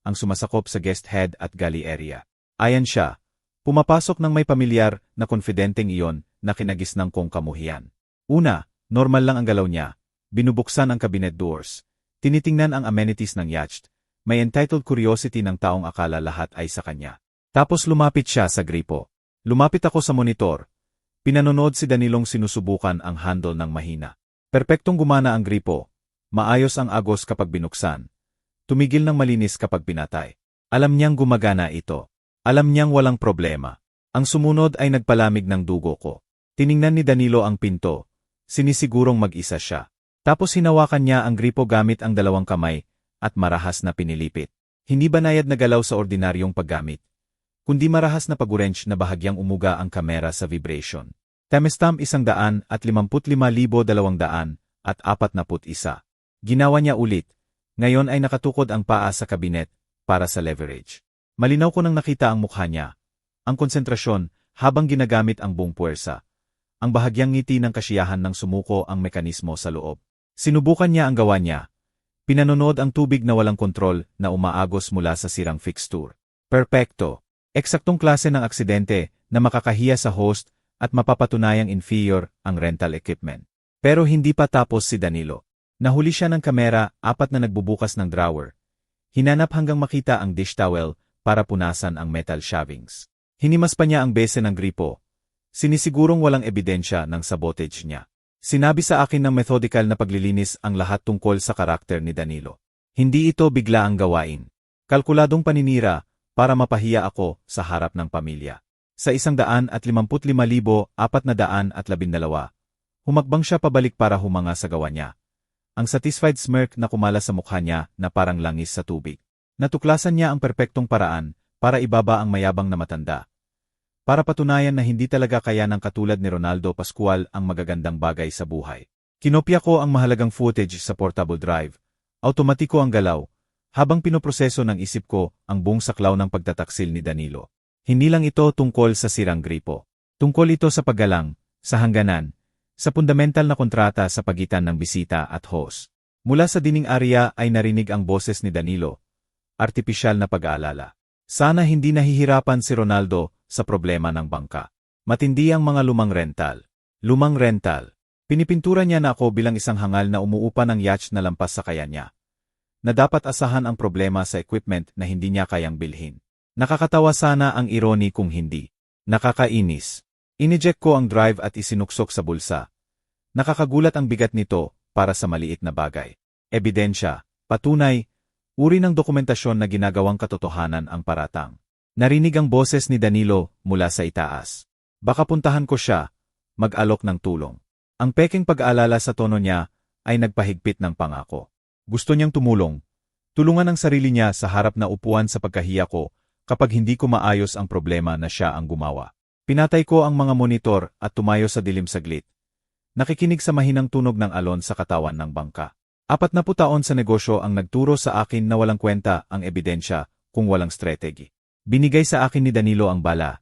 ang sumasakop sa guest head at galley area. Ayan siya. Pumapasok ng may pamilyar na konfidenteng iyon na kinagisnang kong kamuhian. Una, normal lang ang galaw niya. Binubuksan ang cabinet doors. Tinitingnan ang amenities ng yacht. May entitled curiosity ng taong akala lahat ay sa kanya. Tapos lumapit siya sa gripo. Lumapit ako sa monitor. Pinanonood si Danilong sinusubukan ang handle ng mahina. Perpektong gumana ang gripo. Maayos ang agos kapag binuksan. Tumigil ng malinis kapag pinatay. Alam niyang gumagana ito. Alam niyang walang problema. Ang sumunod ay nagpalamig ng dugo ko. Tiningnan ni Danilo ang pinto. Sinisigurong mag-isa siya. Tapos hinawakan niya ang gripo gamit ang 2 kamay at marahas na pinilipit. Hindi banayad na galaw sa ordinaryong paggamit, kundi marahas na pag-wrench na bahagyang umuga ang kamera sa vibration. Timestamp 155,241. Ginawa niya ulit. Ngayon ay nakatukod ang paa sa kabinet para sa leverage. Malinaw ko nang nakita ang mukha niya. Ang konsentrasyon habang ginagamit ang buong puwersa. Ang bahagyang ngiti ng kasiyahan ng sumuko ang mekanismo sa loob. Sinubukan niya ang gawa niya. Pinanonood ang tubig na walang kontrol na umaagos mula sa sirang fixture. Perpekto. Eksaktong klase ng aksidente na makakahiya sa host at mapapatunayang inferior ang rental equipment. Pero hindi pa tapos si Danilo. Nahuli siya ng kamera 4 na nagbubukas ng drawer. Hinanap hanggang makita ang dish towel para punasan ang metal shavings. Hinimas pa niya ang bese ng gripo. Sinisigurong walang ebidensya ng sabotage niya. Sinabi sa akin ng methodical na paglilinis ang lahat tungkol sa karakter ni Danilo. Hindi ito bigla ang gawain. Kalkuladong paninira para mapahiya ako sa harap ng pamilya. Sa 155,412, humakbang siya pabalik para humanga sa gawa niya. Ang satisfied smirk na kumala sa mukha niya na parang langis sa tubig. Natuklasan niya ang perpektong paraan para ibaba ang mayabang na matanda. Para patunayan na hindi talaga kaya ng katulad ni Ronaldo Pascual ang magagandang bagay sa buhay. Kinopya ko ang mahalagang footage sa portable drive. Automatiko ang galaw. Habang pinoproseso ng isip ko ang buong saklaw ng pagtataksil ni Danilo. Hindi lang ito tungkol sa sirang gripo. Tungkol ito sa paggalang, sa hangganan, sa fundamental na kontrata sa pagitan ng bisita at host. Mula sa dining area ay narinig ang boses ni Danilo. Artipisyal na pag-aalala. Sana hindi nahihirapan si Ronaldo sa problema ng bangka. Matindi ang mga lumang rental. Lumang rental. Pinipintura niya na ako bilang isang hangal na umuupa ng yacht na lampas sa kaya niya. Na dapat asahan ang problema sa equipment na hindi niya kayang bilhin. Nakakatawa sana ang irony kung hindi. Nakakainis. Ineject ko ang drive at isinuksok sa bulsa. Nakakagulat ang bigat nito para sa maliit na bagay. Ebidensya, patunay, uri ng dokumentasyon na ginagawang katotohanan ang paratang. Narinig ang boses ni Danilo mula sa itaas. Baka puntahan ko siya, mag-alok ng tulong. Ang peking pag-aalala sa tono niya ay nagpahigpit ng pangako. Gusto niyang tumulong. Tulungan ang sarili niya sa harap na upuan sa pagkahiya ko kapag hindi ko maayos ang problema na siya ang gumawa. Pinatay ko ang mga monitor at tumayo sa dilim saglit. Nakikinig sa mahinang tunog ng alon sa katawan ng bangka. 40 taon sa negosyo ang nagturo sa akin na walang kwenta ang ebidensya kung walang strategy. Binigay sa akin ni Danilo ang bala.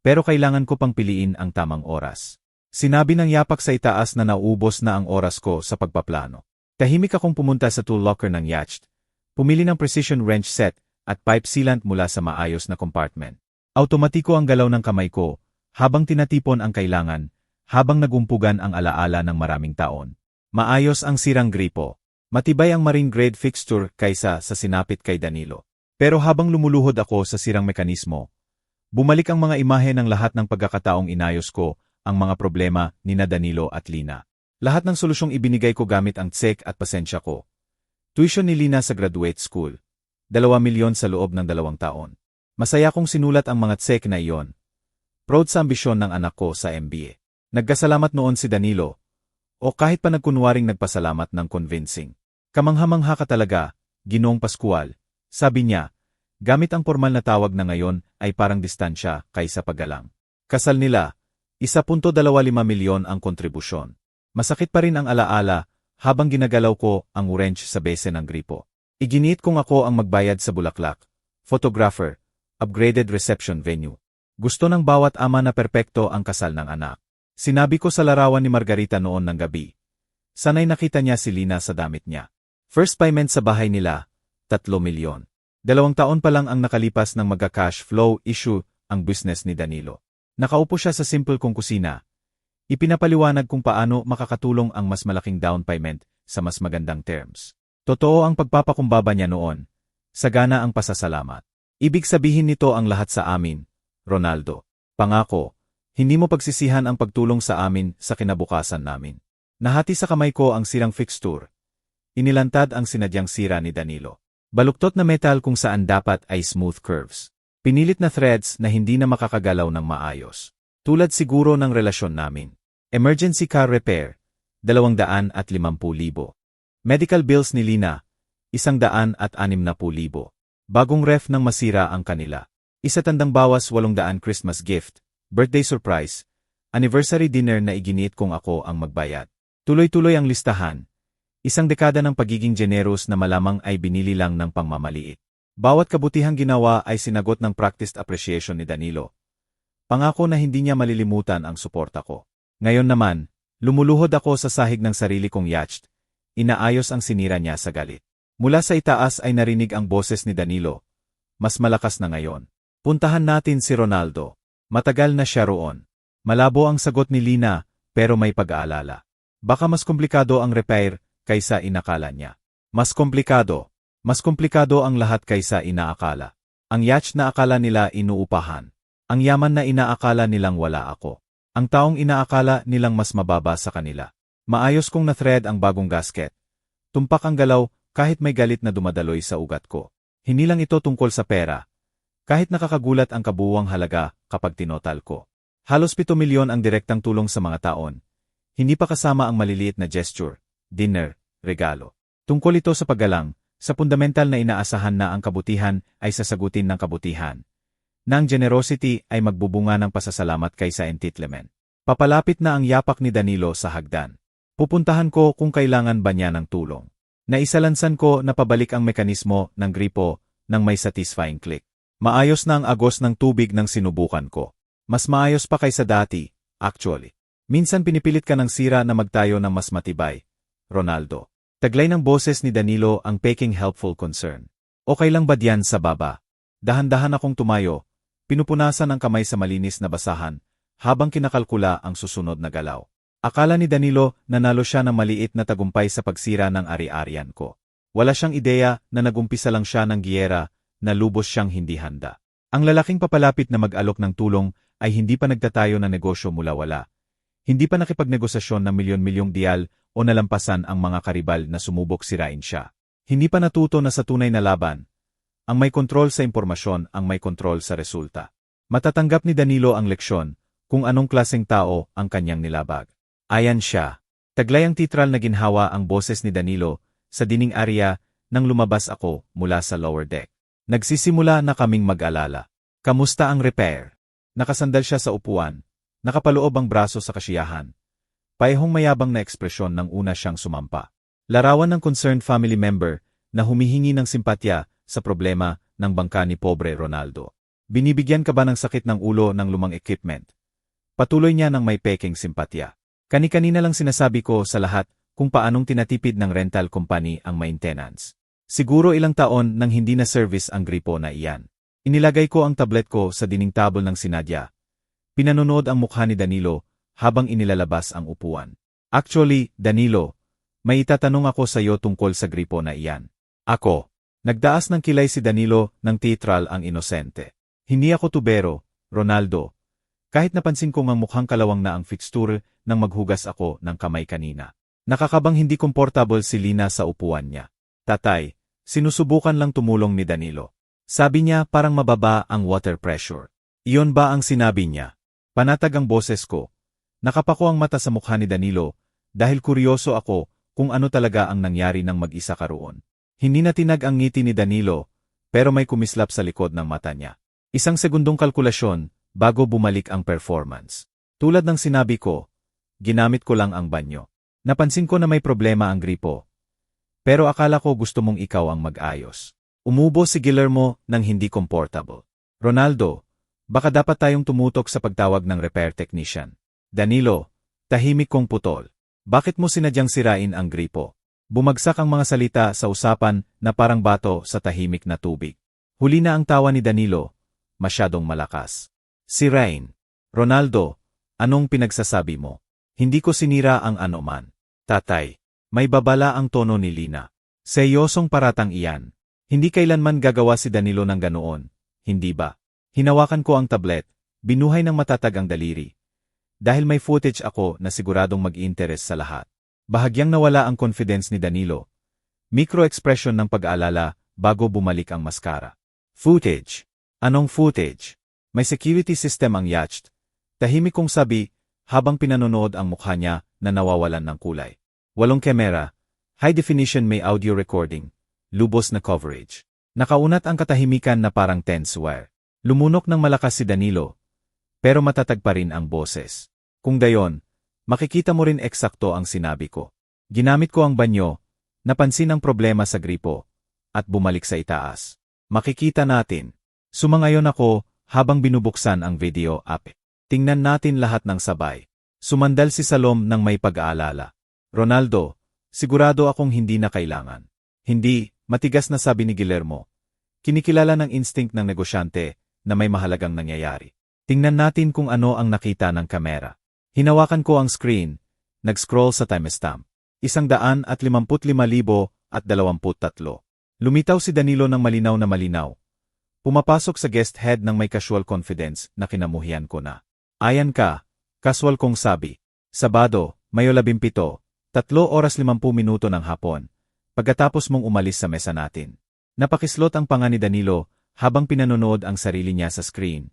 Pero kailangan ko pang piliin ang tamang oras. Sinabi ng yapak sa itaas na nauubos na ang oras ko sa pagpaplano. Tahimik akong pumunta sa tool locker ng yacht. Pumili ng precision wrench set at pipe sealant mula sa maayos na compartment. Automatiko ang galaw ng kamay ko habang tinatipon ang kailangan, habang nagumpugan ang alaala ng maraming taon. Maayos ang sirang gripo. Matibay ang marine grade fixture kaysa sa sinapit kay Danilo. Pero habang lumuluhod ako sa sirang mekanismo, bumalik ang mga imahe ng lahat ng pagkakataong inayos ko ang mga problema ni na Danilo at Lina. Lahat ng solusyong ibinigay ko gamit ang tsek at pasensya ko. Tuition ni Lina sa graduate school. 2 milyon sa loob ng 2 taon. Masaya kong sinulat ang mga tsek na iyon. Proud sa ambisyon ng anak ko sa MBA. Nagkasalamat noon si Danilo. O kahit pa nagkunwaring nagpasalamat ng convincing. Kamangha-mangha ka talaga, Ginoong Pascual. Sabi niya, gamit ang formal na tawag na ngayon ay parang distansya kaysa paggalang. Kasal nila, 1.25 milyon ang kontribusyon. Masakit pa rin ang alaala habang ginagalaw ko ang wrench sa bese ng gripo. Iginiit kong ako ang magbayad sa bulaklak, photographer, upgraded reception venue. Gusto ng bawat ama na perpekto ang kasal ng anak. Sinabi ko sa larawan ni Margarita noon ng gabi. Sana'y nakita niya si Lina sa damit niya. First payment sa bahay nila, 3 milyon. 2 taon pa lang ang nakalipas ng magka-cash flow issue ang business ni Danilo. Nakaupo siya sa simple kong kusina. Ipinapaliwanag kung paano makakatulong ang mas malaking down payment sa mas magandang terms. Totoo ang pagpapakumbaba niya noon. Sagana ang pasasalamat. Ibig sabihin nito ang lahat sa amin, Ronaldo. Pangako. Hindi mo pagsisihan ang pagtulong sa amin sa kinabukasan namin. Nahati sa kamay ko ang sirang fixture. Inilantad ang sinadyang sira ni Danilo. Baluktot na metal kung saan dapat ay smooth curves. Pinilit na threads na hindi na makakagalaw ng maayos. Tulad siguro ng relasyon namin. Emergency car repair, 250,000. Medical bills ni Lina, 160,000. Bagong ref nang masira ang kanila. Isa tandang bawas 800 Christmas gift. Birthday surprise, anniversary dinner na iginiit kong ako ang magbayad. Tuloy-tuloy ang listahan. 1 dekada ng pagiging generous na malamang ay binili lang ng pangmamaliit. Bawat kabutihang ginawa ay sinagot ng practiced appreciation ni Danilo. Pangako na hindi niya malilimutan ang suporta ko. Ngayon naman, lumuluhod ako sa sahig ng sarili kong yacht. Inaayos ang sinira niya sa galit. Mula sa itaas ay narinig ang boses ni Danilo. Mas malakas na ngayon. Puntahan natin si Ronaldo. Matagal na siya roon. Malabo ang sagot ni Lina, pero may pag-aalala. Baka mas komplikado ang repair kaysa inakala niya. Mas komplikado ang lahat kaysa inaakala. Ang yacht na akala nila inuupahan. Ang yaman na inaakala nilang wala ako. Ang taong inaakala nilang mas mababa sa kanila. Maayos kong na-thread ang bagong gasket. Tumpak ang galaw kahit may galit na dumadaloy sa ugat ko. Hindi lang ito tungkol sa pera. Kahit nakakagulat ang kabuuang halaga kapag tinotal ko. Halos 7 milyon ang direktang tulong sa mga taon. Hindi pa kasama ang maliliit na gesture, dinner, regalo. Tungkol ito sa paggalang, sa fundamental na inaasahan na ang kabutihan ay sasagutin ng kabutihan. Na ang generosity ay magbubunga ng pasasalamat kaysa entitlement. Papalapit na ang yapak ni Danilo sa hagdan. Pupuntahan ko kung kailangan ba niya ng tulong. Naisalansan ko na pabalik ang mekanismo ng gripo nang may satisfying click. Maayos na ang agos ng tubig nang sinubukan ko. Mas maayos pa kaysa dati, actually. Minsan pinipilit ka ng sira na magtayo ng mas matibay. Ronaldo. Taglay ng boses ni Danilo ang peking helpful concern. Okay lang ba diyan sa baba? Dahan-dahan akong tumayo. Pinupunasan ang kamay sa malinis na basahan habang kinakalkula ang susunod na galaw. Akala ni Danilo nanalo siya ng maliit na tagumpay sa pagsira ng ari-arian ko. Wala siyang ideya na nagumpisa lang siya ng giyera na lubos siyang hindi handa. Ang lalaking papalapit na mag-alok ng tulong ay hindi pa nagtatayo ng negosyo mula wala. Hindi pa nakipagnegosasyon ng milyon-milyong dial o nalampasan ang mga karibal na sumubok sirain siya. Hindi pa natuto na sa tunay na laban. Ang may kontrol sa impormasyon ang may kontrol sa resulta. Matatanggap ni Danilo ang leksyon kung anong klaseng tao ang kanyang nilabag. Ayan siya. Taglay ang titral na ginhawa ang boses ni Danilo sa dining area nang lumabas ako mula sa lower deck. Nagsisimula na kaming mag-alala. Kamusta ang repair? Nakasandal siya sa upuan. Nakapaloob ang braso sa kasiyahan. Paehong mayabang na ekspresyon nang una siyang sumampa. Larawan ng concerned family member na humihingi ng simpatya sa problema ng bangka ni pobre Ronaldo. Binibigyan ka ba ng sakit ng ulo ng lumang equipment? Patuloy niya ng may peking simpatya. Kani-kanina lang sinasabi ko sa lahat kung paanong tinatipid ng rental company ang maintenance. Siguro ilang taon nang hindi na service ang gripo na iyan. Inilagay ko ang tablet ko sa dining table ng si Nadia. Pinanonood ang mukha ni Danilo habang inilalabas ang upuan. Actually, Danilo, may itatanong ako sa iyo tungkol sa gripo na iyan. Ako. Nagdaas ng kilay si Danilo ng teatral ang inosente. Hindi ako tubero, Ronaldo. Kahit napansin kong ang mukhang kalawang na ang fixture nang maghugas ako ng kamay kanina. Nakakabang hindi komportable si Lina sa upuan niya. Tatay, sinusubukan lang tumulong ni Danilo. Sabi niya parang mababa ang water pressure. Iyon ba ang sinabi niya? Panatag ang boses ko. Nakapako ang mata sa mukha ni Danilo dahil kuryoso ako kung ano talaga ang nangyari nang mag-isa ka roon. Hindi na tinag ang ngiti ni Danilo pero may kumislap sa likod ng mata niya. Isang segundong kalkulasyon bago bumalik ang performance. Tulad ng sinabi ko, ginamit ko lang ang banyo. Napansin ko na may problema ang gripo. Pero akala ko gusto mong ikaw ang mag-ayos. Umubo si Guillermo nang hindi comfortable. Ronaldo, baka dapat tayong tumutok sa pagtawag ng repair technician. Danilo, tahimik kong putol. Bakit mo sinadyang sirain ang gripo? Bumagsak ang mga salita sa usapan na parang bato sa tahimik na tubig. Huli na ang tawa ni Danilo, masyadong malakas. Sirain. Ronaldo, anong pinagsasabi mo? Hindi ko sinira ang anoman. Tatay, may babala ang tono ni Lina. Seryosong paratang iyan. Hindi kailanman gagawa si Danilo ng ganoon, hindi ba? Hinawakan ko ang tablet, binuhay ng matatag ang daliri. Dahil may footage ako na siguradong mag-interest sa lahat. Bahagyang nawala ang confidence ni Danilo. Micro-expression ng pag-aalala bago bumalik ang maskara. Footage. Anong footage? May security system ang yacht. Tahimik kong sabi, habang pinanonood ang mukha niya na nawawalan ng kulay. 8 kamera, high definition may audio recording, lubos na coverage. Nakaunat ang katahimikan na parang tense wire. Lumunok ng malakas si Danilo, pero matatag pa rin ang boses. Kung dayon, makikita mo rin eksakto ang sinabi ko. Ginamit ko ang banyo, napansin ang problema sa gripo, at bumalik sa itaas. Makikita natin. Sumangayon ako habang binubuksan ang video app. Tingnan natin lahat ng sabay. Sumandal si Salom ng may pag-aalala. Ronaldo, sigurado akong hindi na kailangan. Hindi, matigas na sabi ni Guillermo. Kinikilala ng instinct ng negosyante na may mahalagang nangyayari. Tingnan natin kung ano ang nakita ng kamera. Hinawakan ko ang screen, nag-scroll sa timestamp. 155,023. Lumitaw si Danilo ng malinaw na malinaw. Pumapasok sa guest head ng may casual confidence na kinamuhian ko na. Ayan ka, casual kong sabi. Sabado, Mayo 17, 3:50 ng hapon. Pagkatapos mong umalis sa mesa natin. Napakislot ang panga ni Danilo habang pinanonood ang sarili niya sa screen.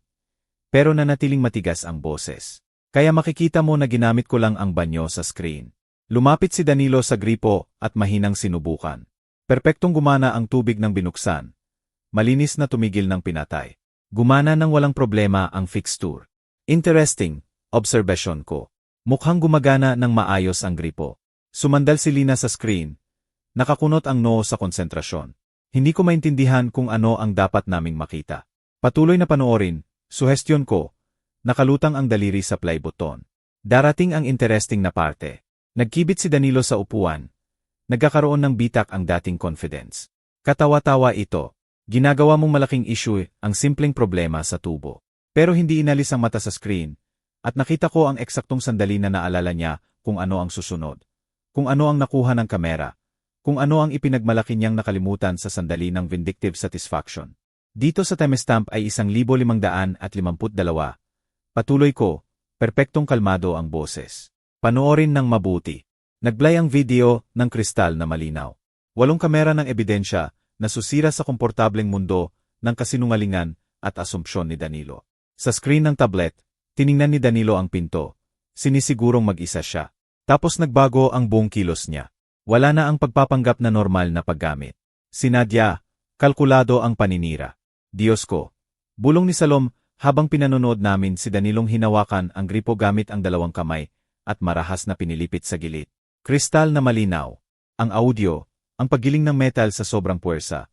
Pero nanatiling matigas ang boses. Kaya makikita mo na ginamit ko lang ang banyo sa screen. Lumapit si Danilo sa gripo at mahinang sinubukan. Perpektong gumana ang tubig ng binuksan. Malinis na tumigil ng pinatay. Gumana ng walang problema ang fixture. Interesting, obserbasyon ko. Mukhang gumagana ng maayos ang gripo. Sumandal si Lina sa screen. Nakakunot ang noo sa konsentrasyon. Hindi ko maintindihan kung ano ang dapat naming makita. Patuloy na panoorin, suhestyon ko. Nakalutang ang daliri sa play button. Darating ang interesting na parte. Nagkibit si Danilo sa upuan. Nagkakaroon ng bitak ang dating confidence. Katawa-tawa ito. Ginagawa mong malaking issue ang simpleng problema sa tubo. Pero hindi inalis ang mata sa screen. At nakita ko ang eksaktong sandali na naalala niya kung ano ang susunod. Kung ano ang nakuha ng kamera. Kung ano ang ipinagmalaki niyang nakalimutan sa sandali ng vindictive satisfaction. Dito sa timestamp ay 1,552. Patuloy ko, perpektong kalmado ang boses. Panoorin ng mabuti. Nagplay ang video ng kristal na malinaw. 8 kamera ng ebidensya na susira sa komportableng mundo ng kasinungalingan at asumpsyon ni Danilo. Sa screen ng tablet, tiningnan ni Danilo ang pinto. Sinisigurong mag-isa siya. Tapos nagbago ang buong kilos niya. Wala na ang pagpapanggap na normal na paggamit. Si Nadia, Kalkulado ang paninira. Diyos ko. Bulong ni Salom habang pinanonood namin si Danilong hinawakan ang gripo gamit ang dalawang kamay at marahas na pinilipit sa gilid. Kristal na malinaw. Ang audio, ang paggiling ng metal sa sobrang puwersa.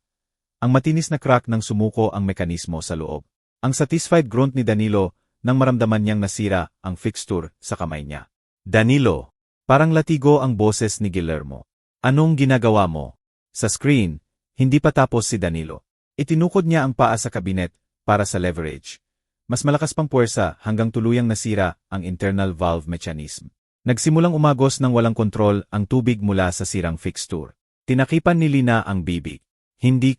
Ang matinis na crack ng sumuko ang mekanismo sa loob. Ang satisfied grunt ni Danilo nang maramdaman niyang nasira ang fixture sa kamay niya. Danilo. Parang latigo ang boses ni Guillermo. Anong ginagawa mo? Sa screen, hindi pa tapos si Danilo. Itinukod niya ang paa sa kabinet para sa leverage. Mas malakas pang puwersa hanggang tuluyang nasira ang internal valve mechanism. Nagsimulang umagos ng walang kontrol ang tubig mula sa sirang fixture. Tinakipan ni Lina ang bibig. Hindi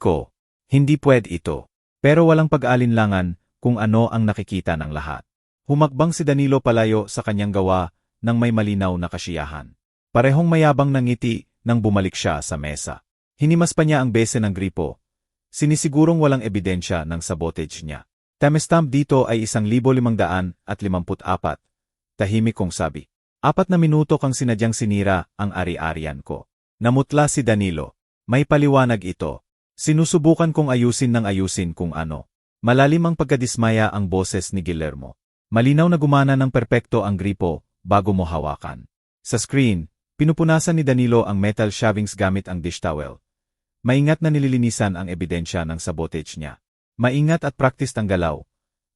pwede ito. Pero walang pag-aalinlangan kung ano ang nakikita ng lahat. Humakbang si Danilo palayo sa kanyang gawa nang may malinaw na kasiyahan. Parehong mayabang ng ngiti nang bumalik siya sa mesa. Hinimas pa niya ang bese ng gripo. Sinisigurong walang ebidensya ng sabotage niya. Timestamp dito ay 1,554. Tahimik kong sabi. 4 na minuto kang sinadyang sinira ang ari-arian ko. Namutla si Danilo. May paliwanag ito. Sinusubukan kong ayusin kung ano. Malalim ang pagkadismaya ang boses ni Guillermo. Malinaw na gumana ng perpekto ang gripo bago mo hawakan. Sa screen, pinupunasan ni Danilo ang metal shavings gamit ang dish towel. Maingat na nililinisan ang ebidensya ng sabotage niya. Maingat at practiced ang galaw.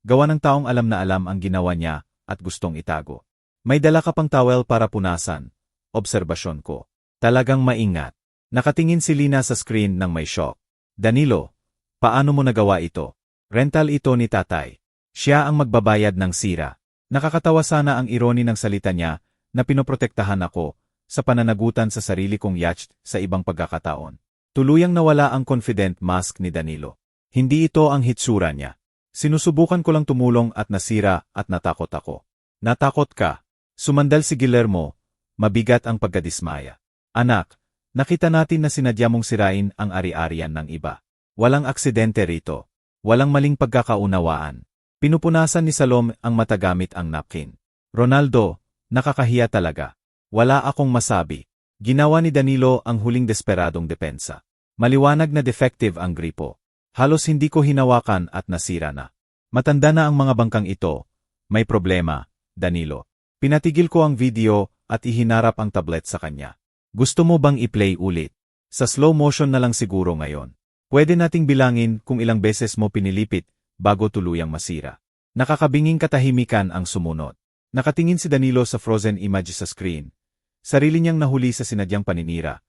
Gawa ng taong alam na alam ang ginawa niya at gustong itago. May dala ka pang towel para punasan. Obserbasyon ko. Talagang maingat. Nakatingin si Lina sa screen nang may shock. Danilo, paano mo nagawa ito? Rental ito ni tatay. Siya ang magbabayad ng sira. Nakakatawa sana ang ironi ng salita niya na pinoprotektahan ako sa pananagutan sa sarili kong yacht sa ibang pagkakataon. Tuluyang nawala ang confident mask ni Danilo. Hindi ito ang hitsura niya. Sinusubukan ko lang tumulong at nasira at natakot ako. Natakot ka. Sumandal si Guillermo. Mabigat ang pagkadismaya. Anak, nakita natin na sinadya mong sirain ang ari-arian ng iba. Walang aksidente rito. Walang maling pagkakaunawaan. Pinupunasan ni Salom ang mata gamit ang napkin. Ronaldo, nakakahiya talaga. Wala akong masabi. Ginawa ni Danilo ang huling desperadong depensa. Maliwanag na defective ang gripo. Halos hindi ko hinawakan at nasira na. Matanda na ang mga bangkang ito. May problema, Danilo. Pinatigil ko ang video at ihinarap ang tablet sa kanya. Gusto mo bang i-play ulit? Sa slow motion na lang siguro ngayon. Pwede nating bilangin kung ilang beses mo pinilipit bago tuluyang masira. Nakakabinging katahimikan ang sumunod. Nakatingin si Danilo sa frozen image sa screen. Sarili niyang nahuli sa sinadyang paninira.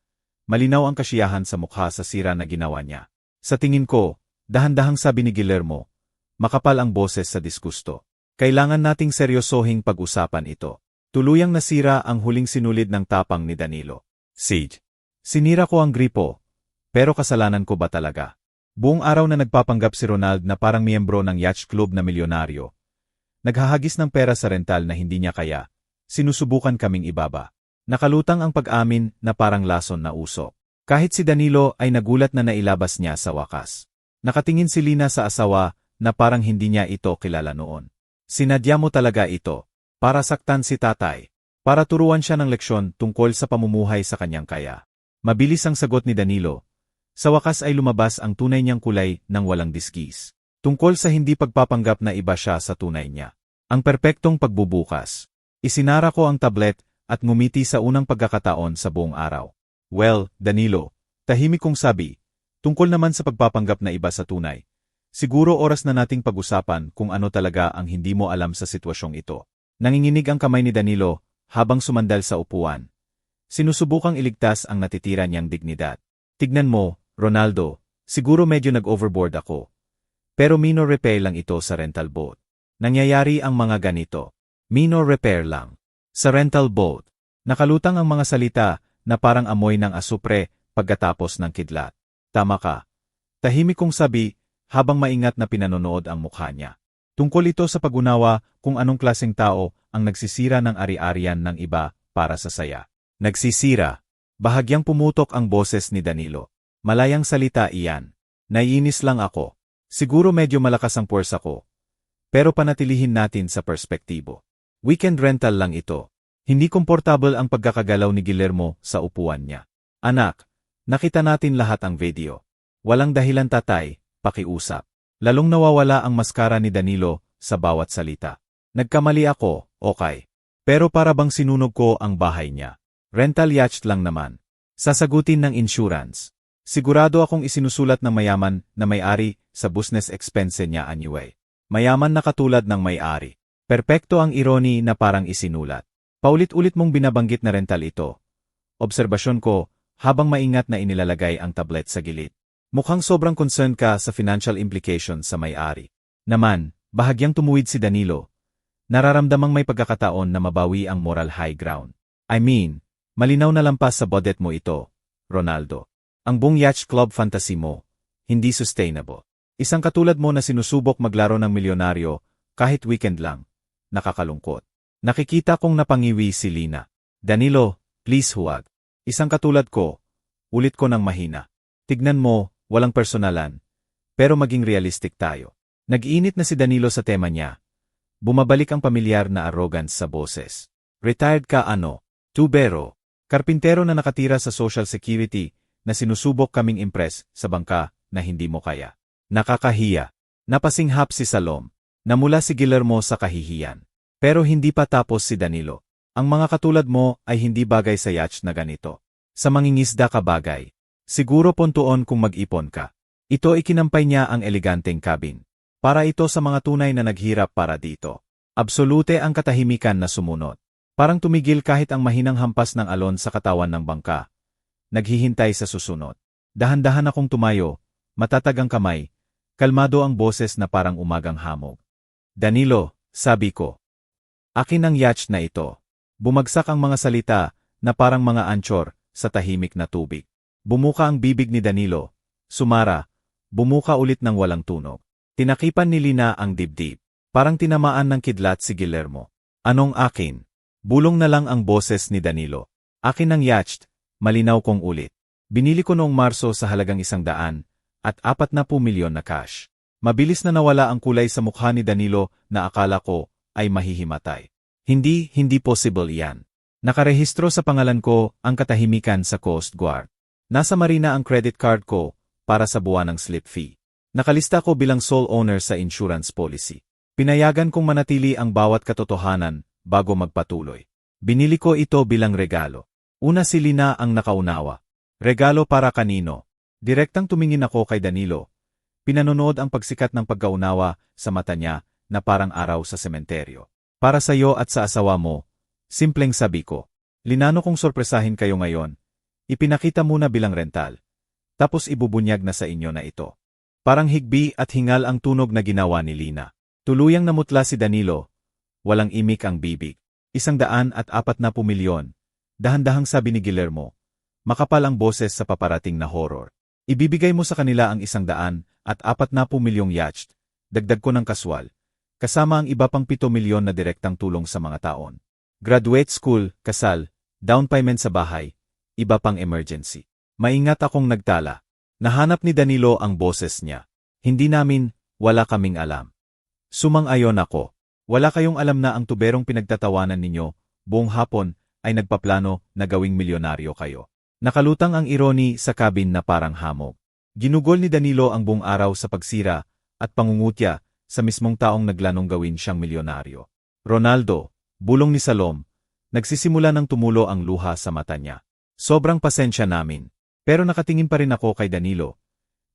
Malinaw ang kasiyahan sa mukha sa sira na ginawa niya. Sa tingin ko, dahan-dahang sabi ni Guillermo, makapal ang boses sa diskusto. Kailangan nating seryosohing pag-usapan ito. Tuluyang nasira ang huling sinulid ng tapang ni Danilo. Siege. Sinira ko ang gripo. Pero kasalanan ko ba talaga? Buong araw na nagpapanggap si Ronald na parang miyembro ng yacht club na milyonaryo. Naghahagis ng pera sa rental na hindi niya kaya. Sinusubukan kaming ibaba. Nakalutang ang pag-amin na parang lason na usok. Kahit si Danilo ay nagulat na nailabas niya sa wakas. Nakatingin si Lina sa asawa na parang hindi niya ito kilala noon. Sinadya mo talaga ito. Para saktan si tatay. Para turuan siya ng leksyon tungkol sa pamumuhay sa kanyang kaya. Mabilis ang sagot ni Danilo. Sa wakas ay lumabas ang tunay niyang kulay ng walang diskis. Tungkol sa hindi pagpapanggap na iba siya sa tunay niya. Ang perpektong pagbubukas. Isinara ko ang tablet at ngumiti sa unang pagkakataon sa buong araw. Well, Danilo, tahimik kong sabi, tungkol naman sa pagpapanggap na iba sa tunay. Siguro oras na nating pag-usapan kung ano talaga ang hindi mo alam sa sitwasyong ito. Nanginginig ang kamay ni Danilo habang sumandal sa upuan. Sinusubukang iligtas ang natitira niyang dignidad. Tignan mo, Ronaldo, siguro medyo nag-overboard ako. Pero minor repair lang ito sa rental boat. Nangyayari ang mga ganito. Minor repair lang. Sa rental boat, nakalutang ang mga salita na parang amoy ng asupre pagkatapos ng kidlat. Tama ka. Tahimik kong sabi habang maingat na pinanonood ang mukha niya. Tungkol ito sa pag-unawa kung anong klaseng tao ang nagsisira ng ari-arian ng iba para sa saya. Nagsisira. Bahagyang pumutok ang boses ni Danilo. Malayang salita iyan. Naiinis lang ako. Siguro medyo malakas ang puwersa ko. Pero panatilihin natin sa perspektibo. Weekend rental lang ito. Hindi komportable ang pagkakagalaw ni Guillermo sa upuan niya. Anak, nakita natin lahat ang video. Walang dahilan tatay, pakiusap. Lalong nawawala ang maskara ni Danilo sa bawat salita. Nagkamali ako, okay. Pero para bang sinunog ko ang bahay niya. Rental yacht lang naman. Sasagutin ng insurance. Sigurado akong isinusulat ng mayaman na may-ari sa business expense niya anyway. Mayaman na katulad ng may-ari. Perpekto ang irony na parang isinulat. Paulit-ulit mong binabanggit na rental ito. Obserbasyon ko, habang maingat na inilalagay ang tablet sa gilid. Mukhang sobrang concerned ka sa financial implications sa may-ari. Naman, bahagyang tumuwid si Danilo. Nararamdamang may pagkakataon na mabawi ang moral high ground. I mean, malinaw na lampas sa budget mo ito, Ronaldo. Ang buong yacht club fantasy mo, hindi sustainable. Isang katulad mo na sinusubok maglaro ng milyonaryo kahit weekend lang. Nakakalungkot. Nakikita kong napangiwi si Lina. Danilo, please huwag. Isang katulad ko, ulit ko ng mahina. Tignan mo, walang personalan. Pero maging realistic tayo. Nag-iinit na si Danilo sa tema niya. Bumabalik ang pamilyar na arrogance sa boses. Retired ka ano? Tubero. Karpintero na nakatira sa Social Security na sinusubok kaming impress sa bangka na hindi mo kaya. Nakakahiya. Napasinghap si Salom. Namula si Guillermo sa kahihiyan. Pero hindi pa tapos si Danilo. Ang mga katulad mo ay hindi bagay sa yacht na ganito. Sa mangingisda ka bagay. Siguro pontuon kung mag-ipon ka. Ito ikinampay niya ang eleganteng cabin. Para ito sa mga tunay na naghirap para dito. Absolute ang katahimikan na sumunod. Parang tumigil kahit ang mahinang hampas ng alon sa katawan ng bangka. Naghihintay sa susunod. Dahan-dahan akong tumayo, matatag ang kamay, kalmado ang boses na parang umagang hamog. Danilo, sabi ko. Akin ang yacht na ito. Bumagsak ang mga salita na parang mga anchor sa tahimik na tubig. Bumuka ang bibig ni Danilo. Sumara, bumuka ulit ng walang tunog. Tinakipan ni Lina ang dibdib. Parang tinamaan ng kidlat si Guillermo. Anong akin? Bulong na lang ang boses ni Danilo. Akin ang yacht, malinaw kong ulit. Binili ko noong Marso sa halagang 100 at 40 milyon na cash. Mabilis na nawala ang kulay sa mukha ni Danilo na akala ko ay mahihimatay. Hindi possible yan. Nakarehistro sa pangalan ko ang katahimikan sa Coast Guard. Nasa marina ang credit card ko para sa buwan ng slip fee. Nakalista ko bilang sole owner sa insurance policy. Pinayagan kong manatili ang bawat katotohanan bago magpatuloy. Binili ko ito bilang regalo. Una si Lina ang nakaunawa. Regalo para kanino? Direktang tumingin ako kay Danilo. Pinanonood ang pagsikat ng pagkaunawa sa mata niya na parang araw sa sementeryo. Para sa iyo at sa asawa mo, simpleng sabi ko. Linano kong sorpresahin kayo ngayon. Ipinakita muna bilang rental. Tapos ibubunyag na sa inyo na ito. Parang higbi at hingal ang tunog na ginawa ni Lina. Tuluyang namutla si Danilo. Walang imik ang bibig. 140 milyon. Dahan-dahang sabi ni Guillermo. Makapal ang boses sa paparating na horror. Ibibigay mo sa kanila ang 140 milyong yacht. Dagdag ko ng kaswal. Kasama ang iba pang 7 milyon na direktang tulong sa mga taon. Graduate school, kasal, down payment sa bahay, iba pang emergency. Maingat akong nagtala. Nahanap ni Danilo ang boses niya. Hindi namin, wala kaming alam. Sumang-ayon ako. Wala kayong alam na ang tuberong pinagtatawanan ninyo, buong hapon, ay nagpaplano na gawing milyonaryo kayo. Nakalutang ang irony sa cabin na parang hamog. Ginugol ni Danilo ang buong araw sa pagsira at pangungutya sa mismong taong naglanong gawin siyang milyonaryo. Ronaldo, bulong ni Salom, nagsisimula ng tumulo ang luha sa mata niya. Sobrang pasensya namin. Pero nakatingin pa rin ako kay Danilo.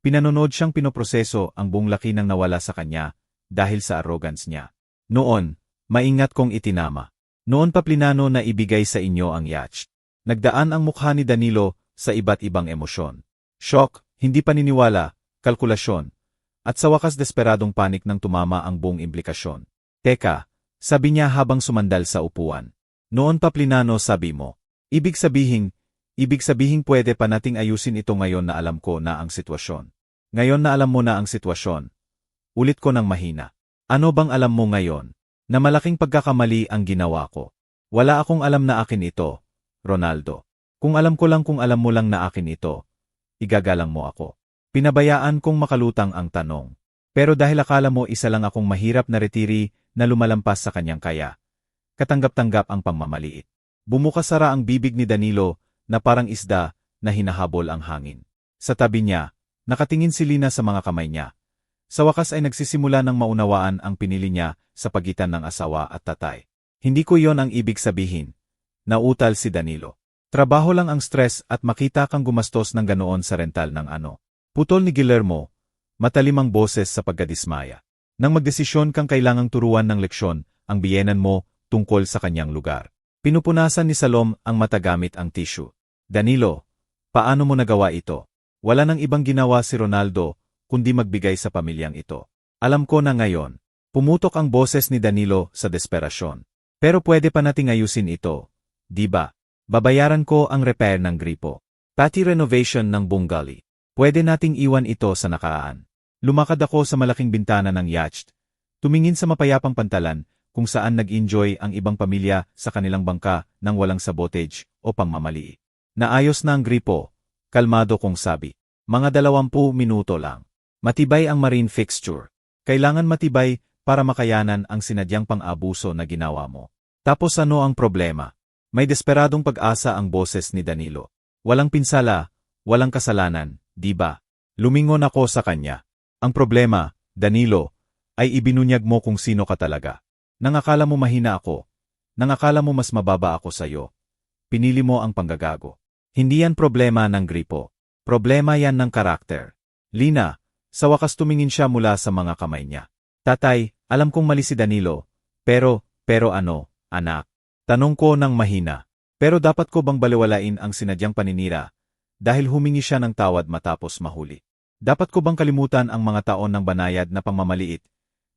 Pinanonood siyang pinoproseso ang buong laki ng nawala sa kanya dahil sa arrogance niya. Noon, maingat kong itinama. Noon pa plinano na ibigay sa inyo ang yacht. Nagdaan ang mukha ni Danilo sa iba't ibang emosyon. Shock, hindi paniniwala, kalkulasyon, at sa wakas desperadong panik nang tumama ang buong implikasyon. Teka, sabi niya habang sumandal sa upuan. Noon pa plinano sabi mo. Ibig sabihin pwede pa nating ayusin ito ngayon na alam ko na ang sitwasyon. Ngayon na alam mo na ang sitwasyon. Ulit ko ng mahina. Ano bang alam mo ngayon? Na malaking pagkakamali ang ginawa ko. Wala akong alam na akin ito, Ronaldo. Kung alam ko lang kung alam mo lang na akin ito, igagalang mo ako. Pinabayaan kong makalutang ang tanong. Pero dahil akala mo isa lang akong mahirap na retiri na lumalampas sa kanyang kaya, katanggap-tanggap ang pangmamaliit. Bumukasara ang bibig ni Danilo na parang isda na hinahabol ang hangin. Sa tabi niya, Nakatingin si Lina sa mga kamay niya. Sa wakas ay nagsisimula ng maunawaan ang pinili niya sa pagitan ng asawa at tatay. Hindi ko yon ang ibig sabihin. Nautal si Danilo. Trabaho lang ang stress at makita kang gumastos ng ganoon sa rental ng ano. Putol ni Guillermo, matalimang boses sa pagkadismaya. Nang magdesisyon kang kailangang turuan ng leksyon ang biyenan mo tungkol sa kanyang lugar. Pinupunasan ni Salom ang mata gamit ang tissue. Danilo, paano mo nagawa ito? Wala nang ibang ginawa si Ronaldo kundi magbigay sa pamilyang ito. Alam ko na ngayon. Pumutok ang boses ni Danilo sa desperasyon. Pero pwede pa nating ayusin ito, di ba? Babayaran ko ang repair ng gripo. Pati renovation ng bungali. Pwede nating iwan ito sa nakaraan. Lumakad ako sa malaking bintana ng yacht. Tumingin sa mapayapang pantalan kung saan nag-enjoy ang ibang pamilya sa kanilang bangka nang walang sabotage o pangmamali. Naayos na ang gripo. Kalmado kong sabi. Mga 20 minuto lang. Matibay ang marine fixture. Kailangan matibay para makayanan ang sinadyang pang-abuso na ginawa mo. Tapos ano ang problema? May desperadong pag-asa ang boses ni Danilo. Walang pinsala, walang kasalanan, di ba? Lumingon ako sa kanya. Ang problema, Danilo, ay ibinunyag mo kung sino ka talaga. Nang akala mo mahina ako. Nang akala mo mas mababa ako sa'yo. Pinili mo ang panggagago. Hindi yan problema ng gripo. Problema yan ng karakter. Lina, sa wakas tumingin siya mula sa mga kamay niya. Tatay, alam kong mali si Danilo. Pero ano, anak? Tanong ko ng mahina. Pero dapat ko bang baliwalain ang sinadyang paninira? Dahil humingi siya ng tawad matapos mahuli. Dapat ko bang kalimutan ang mga taon ng banayad na pangmamaliit?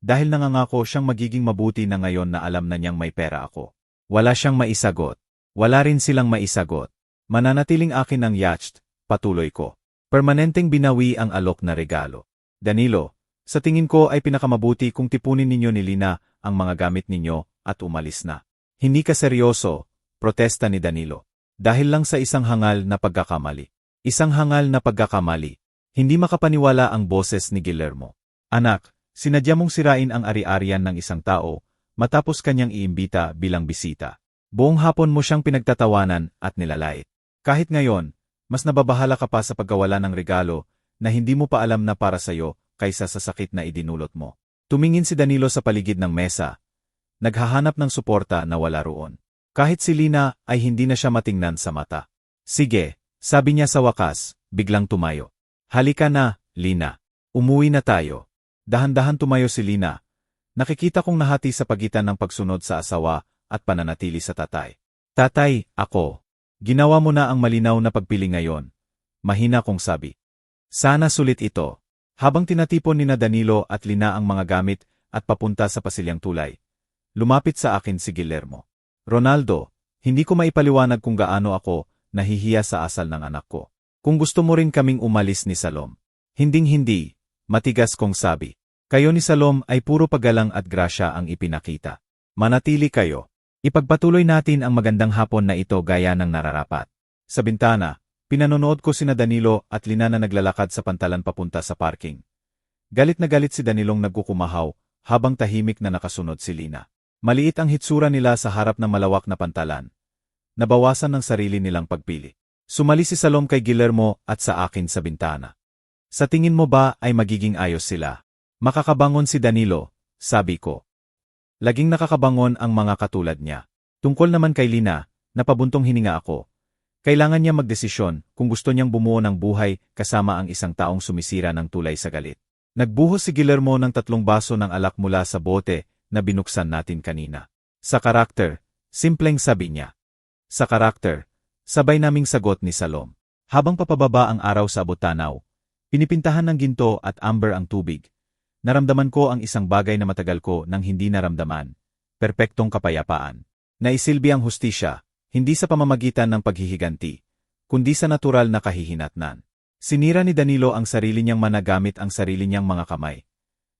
Dahil nangangako siyang magiging mabuti na ngayon na alam na niyang may pera ako. Wala siyang maisagot. Wala rin silang maisagot. Mananatiling akin ang yacht, patuloy ko. Permanenteng binawi ang alok na regalo. Danilo, sa tingin ko ay pinakamabuti kung tipunin ninyo ni Lina ang mga gamit ninyo at umalis na. Hindi ka seryoso, protesta ni Danilo. Dahil lang sa isang hangal na pagkakamali. Isang hangal na pagkakamali. Hindi makapaniwala ang boses ni Guillermo. Anak, sinadya mong sirain ang ari-arian ng isang tao matapos kanyang iimbita bilang bisita. Buong hapon mo siyang pinagtatawanan at nilalait. Kahit ngayon, mas nababahala ka pa sa pagkawala ng regalo na hindi mo pa alam na para sa'yo kaysa sa sakit na idinulot mo. Tumingin si Danilo sa paligid ng mesa. Naghahanap ng suporta na wala roon. Kahit si Lina ay hindi na siya matingnan sa mata. Sige, sabi niya sa wakas, biglang tumayo. Halika na, Lina. Umuwi na tayo. Dahan-dahan tumayo si Lina. Nakikita kong nahati sa pagitan ng pagsunod sa asawa at pananatili sa tatay. Tatay, ako. Ginawa mo na ang malinaw na pagpili ngayon. Mahina kong sabi. Sana sulit ito. Habang tinatipon ni na Danilo at Lina ang mga gamit at papunta sa pasilyang tulay. Lumapit sa akin si Guillermo. Ronaldo, hindi ko maipaliwanag kung gaano ako nahihiya sa asal ng anak ko. Kung gusto mo rin kaming umalis ni Salom. Hinding-hindi, matigas kong sabi. Kayo ni Salom ay puro paggalang at grasya ang ipinakita. Manatili kayo. Ipagpatuloy natin ang magandang hapon na ito gaya ng nararapat. Sa bintana, pinanonood ko sina Danilo at Lina na naglalakad sa pantalan papunta sa parking. Galit na galit si Danilong nagkukumahaw habang tahimik na nakasunod si Lina. Maliit ang hitsura nila sa harap ng malawak na pantalan. Nabawasan ng sarili nilang pagpili. Sumali si Salom kay Guillermo at sa akin sa bintana. Sa tingin mo ba ay magiging ayos sila? Makakabangon si Danilo, sabi ko. Laging nakakabangon ang mga katulad niya. Tungkol naman kay Lina, napabuntong hininga ako. Kailangan niya magdesisyon kung gusto niyang bumuo ng buhay kasama ang isang taong sumisira ng tulay sa galit. Nagbuhos si Guillermo ng 3 baso ng alak mula sa bote na binuksan natin kanina. Sa karakter, simpleng sabi niya. Sa karakter, sabay naming sagot ni Salom. Habang papababa ang araw sa abot-tanaw, pinipintahan ng ginto at amber ang tubig. Naramdaman ko ang isang bagay na matagal ko nang hindi naramdaman. Perpektong kapayapaan. Naisilbi ang hustisya, hindi sa pamamagitan ng paghihiganti, kundi sa natural na kahihinatnan. Sinira ni Danilo ang sarili niyang managamit ang sarili niyang mga kamay.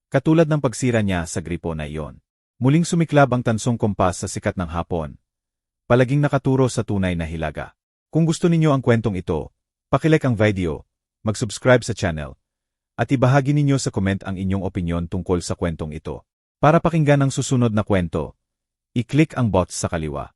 Katulad ng pagsira niya sa gripo na iyon. Muling sumiklab ang tansong kompas sa sikat ng hapon. Palaging nakaturo sa tunay na hilaga. Kung gusto ninyo ang kwentong ito, pakilike ang video, mag-subscribe sa channel, at ibahagi ninyo sa comment ang inyong opinyon tungkol sa kwentong ito. Para pakinggan ang susunod na kwento, i-click ang box sa kaliwa.